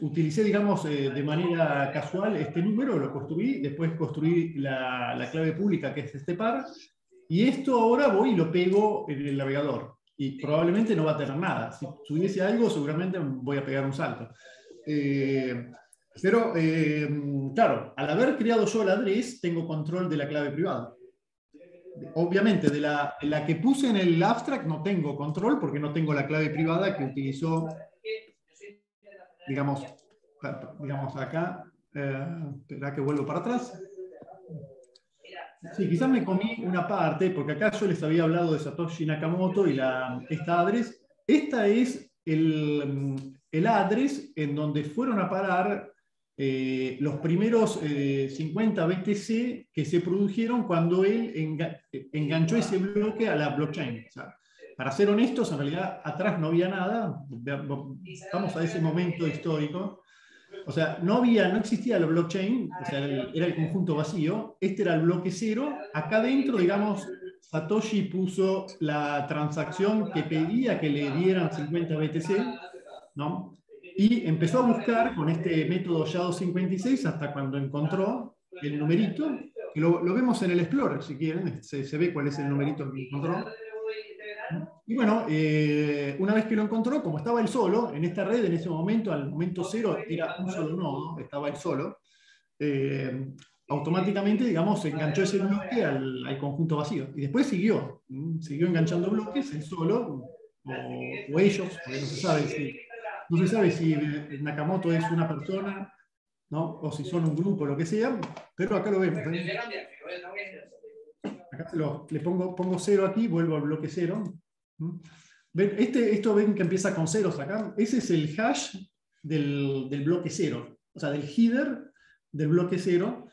utilicé, digamos, de manera casual este número, lo construí, después construí la clave pública, que es este par, y esto ahora voy y lo pego en el navegador, y probablemente no va a tener nada. Si tuviese algo, seguramente voy a pegar un salto. Pero, claro, al haber creado yo el address, tengo control de la clave privada. Obviamente, de la que puse en el abstract no tengo control porque no tengo la clave privada que utilizó, digamos acá. Espera que vuelvo para atrás. Sí, quizás me comí una parte, porque acá yo les había hablado de Satoshi Nakamoto y esta address. Esta es el address en donde fueron a parar los primeros 50 BTC que se produjeron cuando él enganchó ese bloque a la blockchain. O sea, para ser honestos, en realidad atrás no había nada. Vamos a ese momento histórico. O sea, no existía la blockchain, o sea, era el conjunto vacío. Este era el bloque cero. Acá dentro, digamos, Satoshi puso la transacción que pedía que le dieran 50 BTC, ¿no? Y empezó a buscar con este método SHA-256 hasta cuando encontró el numerito, que lo vemos en el Explorer, si quieren, se ve cuál es el numerito que encontró. Y bueno, una vez que lo encontró, como estaba él solo, en esta red en ese momento, al momento cero, era un solo nodo, estaba él solo, automáticamente, digamos, se enganchó ese bloque al conjunto vacío. Y después siguió enganchando bloques, él solo, o ellos, porque no se sabe si Nakamoto es una persona, ¿no? O si son un grupo, lo que sea, pero acá lo vemos. Acá le pongo cero aquí, vuelvo al bloque cero. ¿Ven? Esto ven que empieza con ceros acá. Ese es el hash del bloque cero, o sea, del header del bloque cero.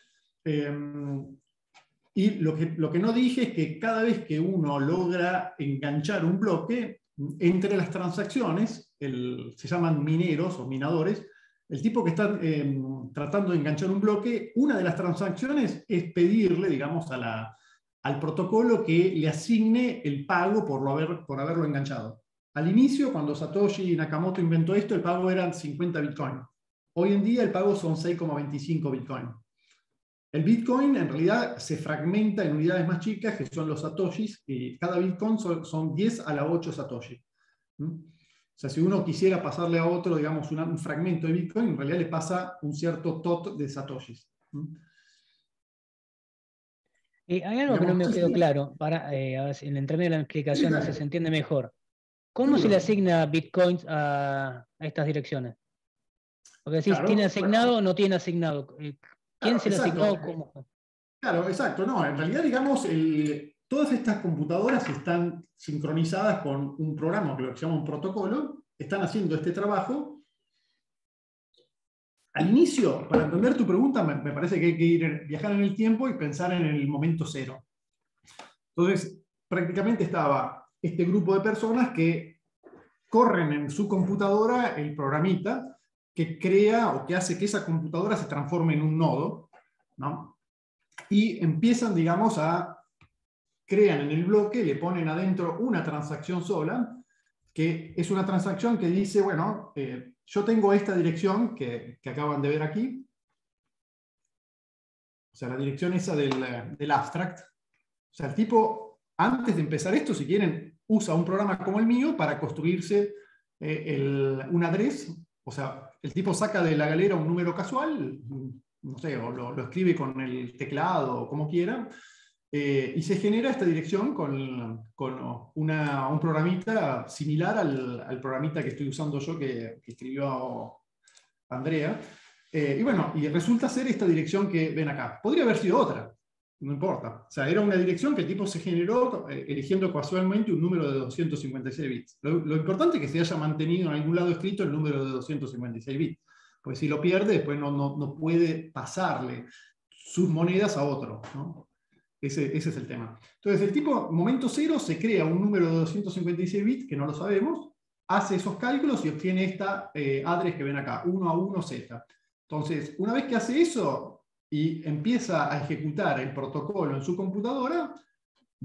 Y lo que no dije es que cada vez que uno logra enganchar un bloque, entre las transacciones, se llaman mineros o minadores, el tipo que está tratando de enganchar un bloque, una de las transacciones es pedirle, digamos, al protocolo que le asigne el pago por haberlo enganchado. Al inicio, cuando Satoshi Nakamoto inventó esto, el pago eran 50 Bitcoin. Hoy en día el pago son 6,25 Bitcoin. El Bitcoin en realidad se fragmenta en unidades más chicas, que son los Satoshis, y cada Bitcoin son 10 a la 8 Satoshi. O sea, si uno quisiera pasarle a otro, digamos, un fragmento de Bitcoin, en realidad le pasa un cierto tot de Satoshis. Hay algo que no me quedó claro, a ver si en el entremedio de la explicación así se entiende mejor. ¿Cómo se le asigna bitcoins a estas direcciones? Porque decís, Claro, ¿tiene asignado o no tiene asignado? ¿Quién claro, se le exacto. asignó? ¿Cómo? Claro, exacto. No, en realidad, digamos, todas estas computadoras están sincronizadas con un programa, que lo que se llama un protocolo, están haciendo este trabajo. Al inicio, para entender tu pregunta, me parece que hay que viajar en el tiempo y pensar en el momento cero. Entonces, prácticamente estaba este grupo de personas que corren en su computadora el programita que crea o que hace que esa computadora se transforme en un nodo, ¿no? Y empiezan, digamos, crean en el bloque, le ponen adentro una transacción sola, que es una transacción que dice, bueno, yo tengo esta dirección que acaban de ver aquí, o sea, la dirección esa del abstract. O sea, el tipo, antes de empezar esto, si quieren, usa un programa como el mío para construirse un address. O sea, el tipo saca de la galera un número casual, no sé, o lo escribe con el teclado o como quiera, y se genera esta dirección con un programita similar al programita que estoy usando yo, que escribió Andrea. Y bueno, y resulta ser esta dirección que ven acá. Podría haber sido otra, no importa. O sea, era una dirección que el tipo se generó eligiendo casualmente un número de 256 bits. Lo importante es que se haya mantenido en algún lado escrito el número de 256 bits. Porque si lo pierde, después no puede pasarle sus monedas a otro, ¿no? Ese es el tema. Entonces, el tipo, momento cero, se crea un número de 256 bits, que no lo sabemos, hace esos cálculos y obtiene esta address que ven acá, 1 a 1 Z. Entonces, una vez que hace eso y empieza a ejecutar el protocolo en su computadora,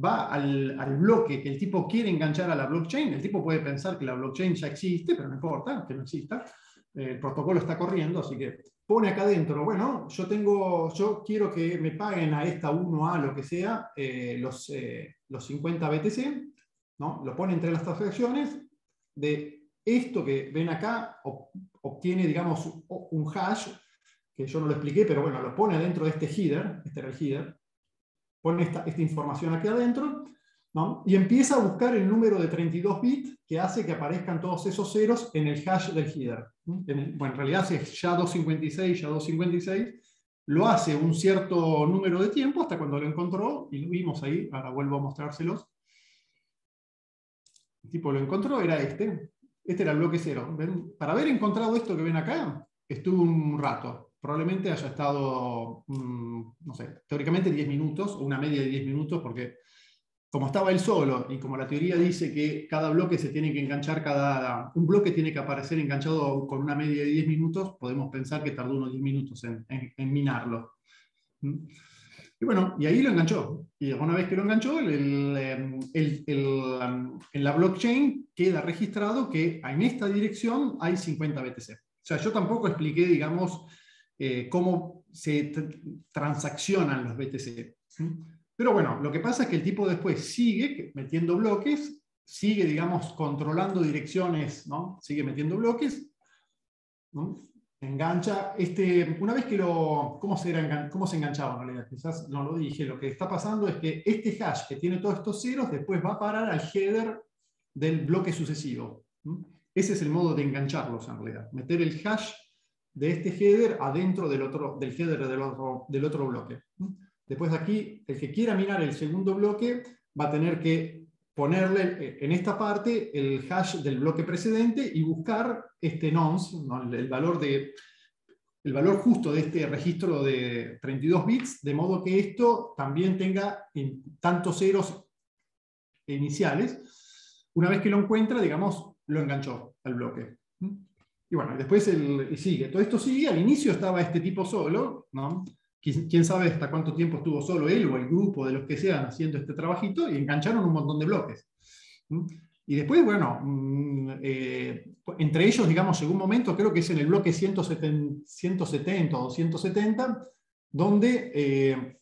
va al bloque que el tipo quiere enganchar a la blockchain. El tipo puede pensar que la blockchain ya existe, pero no importa que no exista. El protocolo está corriendo, así que pone acá adentro, bueno, yo quiero que me paguen a esta 1A, lo que sea, los 50 BTC, ¿no? Lo pone entre las transacciones. De esto que ven acá, obtiene, digamos, un hash, que yo no lo expliqué, pero bueno, lo pone dentro de este header, este era el header, pone esta información aquí adentro, ¿no? Y empieza a buscar el número de 32 bits que hace que aparezcan todos esos ceros en el hash del header. Bueno, en realidad es ya 256, ya 256, lo hace un cierto número de tiempo hasta cuando lo encontró, y lo vimos ahí, ahora vuelvo a mostrárselos. El tipo lo encontró, era este era el bloque cero. ¿Ven? Para haber encontrado esto que ven acá, estuvo un rato. Probablemente haya estado, no sé, teóricamente 10 minutos, o una media de 10 minutos, porque como estaba él solo, y como la teoría dice que cada bloque se tiene que enganchar, un bloque tiene que aparecer enganchado con una media de 10 minutos, podemos pensar que tardó unos 10 minutos en minarlo. Y bueno, y ahí lo enganchó. Y una vez que lo enganchó, en la blockchain queda registrado que en esta dirección hay 50 BTC. O sea, yo tampoco expliqué, digamos, cómo se transaccionan los BTC. Pero bueno, lo que pasa es que el tipo después sigue metiendo bloques, sigue, digamos, controlando direcciones, ¿no? Sigue metiendo bloques, ¿no? Engancha, una vez que ¿cómo se enganchaba en realidad? Quizás no lo dije, lo que está pasando es que este hash que tiene todos estos ceros después va a parar al header del bloque sucesivo. Ese es el modo de engancharlos en realidad, meter el hash de este header adentro del header del otro bloque. Después aquí, el que quiera minar el segundo bloque va a tener que ponerle en esta parte el hash del bloque precedente y buscar este nonce, ¿no? el valor justo de este registro de 32 bits, de modo que esto también tenga tantos ceros iniciales. Una vez que lo encuentra, digamos, lo enganchó al bloque. Y bueno, después y sigue. Todo esto sigue. Al inicio estaba este tipo solo, ¿no? Quién sabe hasta cuánto tiempo estuvo solo él o el grupo de los que sean haciendo este trabajito, y engancharon un montón de bloques. Y después, bueno, entre ellos, digamos, llegó un momento, creo que es en el bloque 170 o 270, donde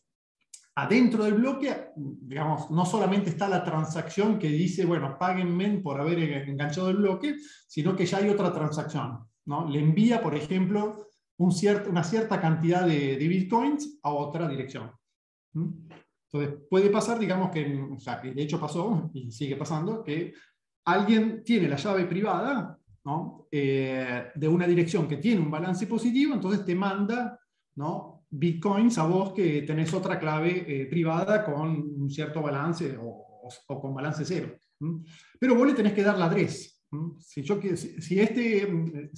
adentro del bloque, digamos, no solamente está la transacción que dice, bueno, páguenme por haber enganchado el bloque, sino que ya hay otra transacción, ¿no? Le envía, por ejemplo, una cierta cantidad de bitcoins a otra dirección. Entonces, puede pasar, digamos, o sea, que de hecho pasó, y sigue pasando, que alguien tiene la llave privada, ¿no? De una dirección que tiene un balance positivo, entonces te manda, ¿no?, bitcoins a vos que tenés otra clave privada con un cierto balance o con balance cero. Pero vos le tenés que dar la address. Si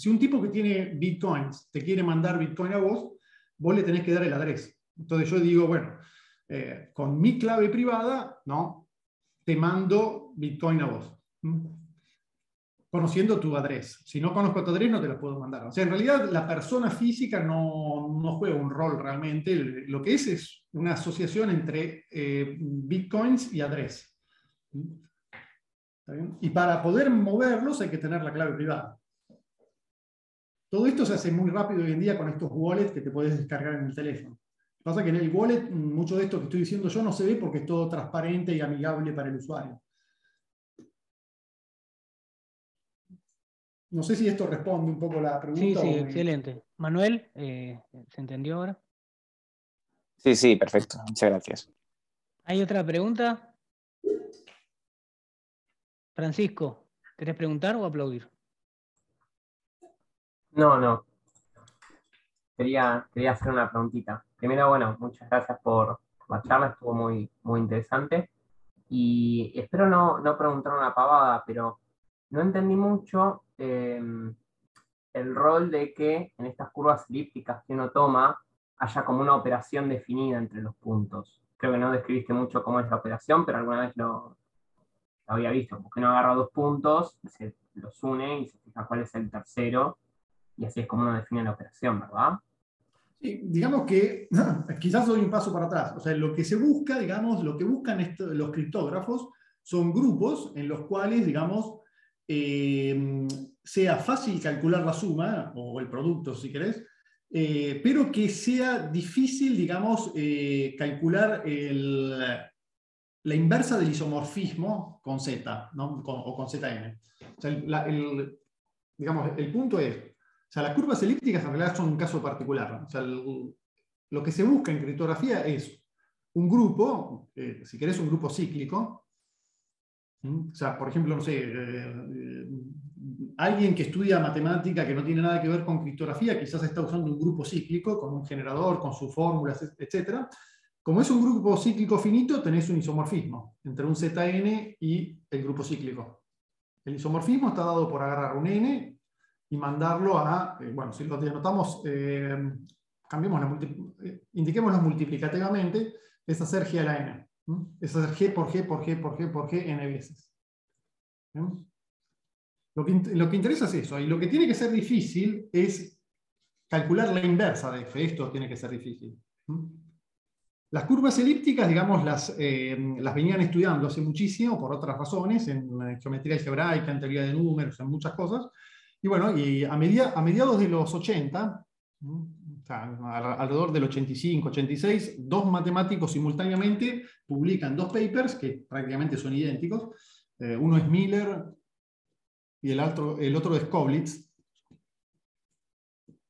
un tipo que tiene bitcoins te quiere mandar bitcoin a vos, vos le tenés que dar el address. Entonces yo digo, bueno, con mi clave privada, ¿no?, te mando bitcoin a vos. Conociendo tu address. Si no conozco tu address, no te la puedo mandar. O sea, en realidad la persona física no juega un rol realmente. Lo que es una asociación entre bitcoins y address. ¿Está bien? Y para poder moverlos hay que tener la clave privada. Todo esto se hace muy rápido hoy en día con estos wallets que te puedes descargar en el teléfono. Pasa que en el wallet mucho de esto que estoy diciendo yo no se ve porque es todo transparente y amigable para el usuario. No sé si esto responde un poco la pregunta. Sí, excelente. Manuel, ¿se entendió ahora? Sí, perfecto. Muchas gracias. ¿Hay otra pregunta? Francisco, ¿querés preguntar o aplaudir? No. Quería hacer una preguntita. Primero, bueno, muchas gracias por la charla, estuvo muy, muy interesante. Y espero no preguntar una pavada, pero no entendí mucho el rol de que en estas curvas elípticas que uno toma haya como una operación definida entre los puntos. Creo que no describiste mucho cómo es la operación, pero alguna vez lo había visto, porque uno agarra dos puntos, se los une y se fija cuál es el tercero, y así es como uno define la operación, ¿verdad? Sí, digamos que quizás doy un paso para atrás. O sea, lo que se busca, digamos, lo que buscan los criptógrafos son grupos en los cuales, digamos, sea fácil calcular la suma o el producto, si querés, pero que sea difícil, digamos, calcular la inversa del isomorfismo con Z, ¿no? O con ZN. O sea, digamos, el punto es, o sea, las curvas elípticas en realidad son un caso particular. O sea, lo que se busca en criptografía es un grupo, si querés un grupo cíclico. O sea, por ejemplo, no sé, alguien que estudia matemática que no tiene nada que ver con criptografía, quizás está usando un grupo cíclico con un generador, con sus fórmulas, etc. Como es un grupo cíclico finito, tenés un isomorfismo entre un ZN y el grupo cíclico. El isomorfismo está dado por agarrar un N y mandarlo a, bueno, si lo denotamos, indiquémoslo multiplicativamente, es hacer G a la N. Es hacer G por G por G por G por G N veces. Lo que interesa es eso, y lo que tiene que ser difícil es calcular la inversa de F. Esto tiene que ser difícil. Las curvas elípticas, digamos, las venían estudiando hace muchísimo por otras razones, en geometría algebraica, en teoría de números, en muchas cosas. Y bueno, y a mediados de los 80, o sea, alrededor del 85, 86, dos matemáticos simultáneamente publican dos papers que prácticamente son idénticos. Uno es Miller y el otro es Koblitz.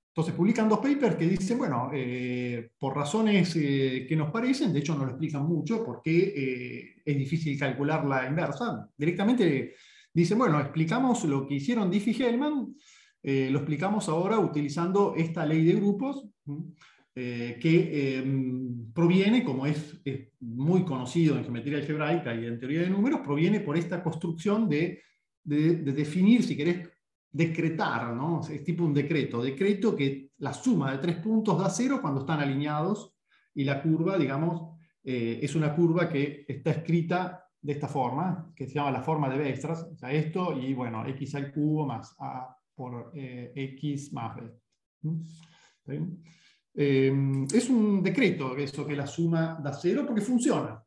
Entonces publican dos papers que dicen, bueno, por razones que nos parecen, de hecho no lo explican mucho, porque es difícil calcular la inversa. Directamente dicen, bueno, explicamos lo que hicieron Diffie-Hellman, lo explicamos ahora utilizando esta ley de grupos, que proviene, como es muy conocido en geometría algebraica y en teoría de números, proviene por esta construcción de definir, si querés, decretar, ¿no? Es tipo un decreto que la suma de 3 puntos da 0 cuando están alineados, y la curva, digamos, es una curva que está escrita de esta forma, que se llama la forma de Weierstrass, o sea, esto y, bueno, x al cubo más a por X más B. ¿Está bien? Es un decreto eso, que la suma da 0 porque funciona.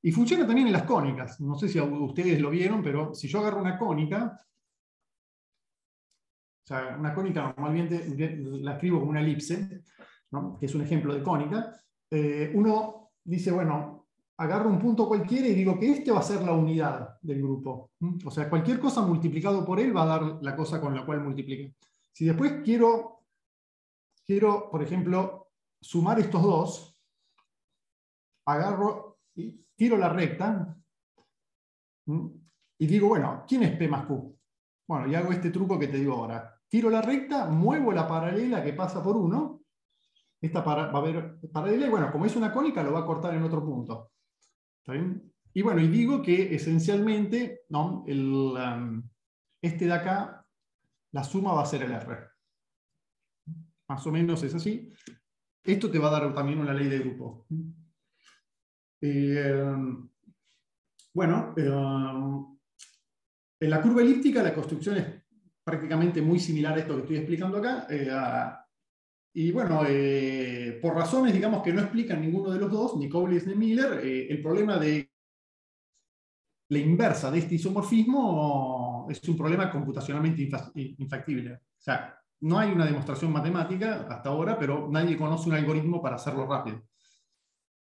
Y funciona también en las cónicas. No sé si ustedes lo vieron, pero si yo agarro una cónica, o sea, una cónica normalmente la escribo como una elipse, ¿no? Que es un ejemplo de cónica. Uno dice, bueno, agarro un punto cualquiera y digo que este va a ser la unidad del grupo. O sea, cualquier cosa multiplicado por él va a dar la cosa con la cual multiplique. Si después quiero, por ejemplo, sumar estos dos, agarro y tiro la recta y digo, bueno, ¿quién es P más Q? Bueno, y hago este truco que te digo ahora. Tiro la recta, muevo la paralela que pasa por 1. Esta va a haber paralela, y bueno, como es una cónica, lo va a cortar en otro punto. ¿Está bien? Y bueno, y digo que esencialmente, ¿no? Este de acá, la suma va a ser el R. Más o menos es así. Esto te va a dar también una ley de grupo. Bueno, en la curva elíptica la construcción es prácticamente muy similar a esto que estoy explicando acá. Y bueno, por razones, digamos, que no explican ninguno de los dos, ni Cowles ni Miller, el problema de la inversa de este isomorfismo es un problema computacionalmente infactible. O sea, no hay una demostración matemática hasta ahora, pero nadie conoce un algoritmo para hacerlo rápido.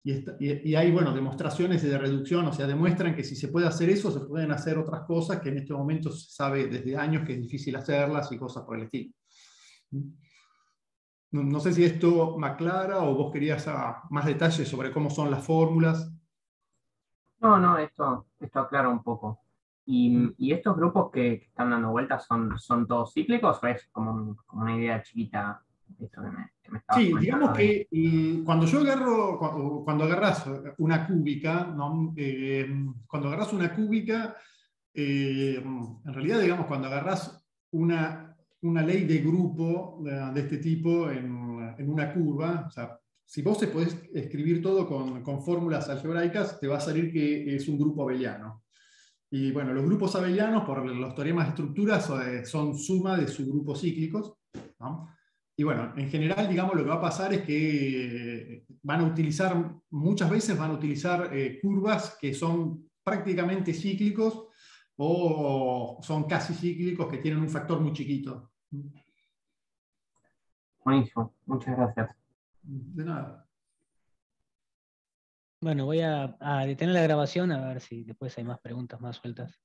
Y hay, bueno, demostraciones de reducción, o sea, demuestran que si se puede hacer eso, se pueden hacer otras cosas que en este momento se sabe desde años que es difícil hacerlas y cosas por el estilo. No sé si esto me aclara o vos querías más detalles sobre cómo son las fórmulas. No, esto aclara un poco. ¿Y estos grupos que están dando vueltas son todos cíclicos o es como una idea chiquita esto que me estabas Sí, digamos comentando? que cuando yo agarro, cuando agarras una cúbica, ¿no? Cuando agarras una cúbica, en realidad, digamos, cuando agarras una ley de grupo de este tipo en una curva, o sea, si vos te podés escribir todo con fórmulas algebraicas, te va a salir que es un grupo abeliano. Y bueno, los grupos abelianos, por los teoremas de estructuras, son suma de subgrupos cíclicos, ¿no? Y bueno, en general, digamos, lo que va a pasar es que van a utilizar, muchas veces van a utilizar curvas que son prácticamente cíclicos o son casi cíclicos que tienen un factor muy chiquito. Buenísimo, muchas gracias. De nada. Bueno, voy a detener la grabación a ver si después hay más preguntas más sueltas.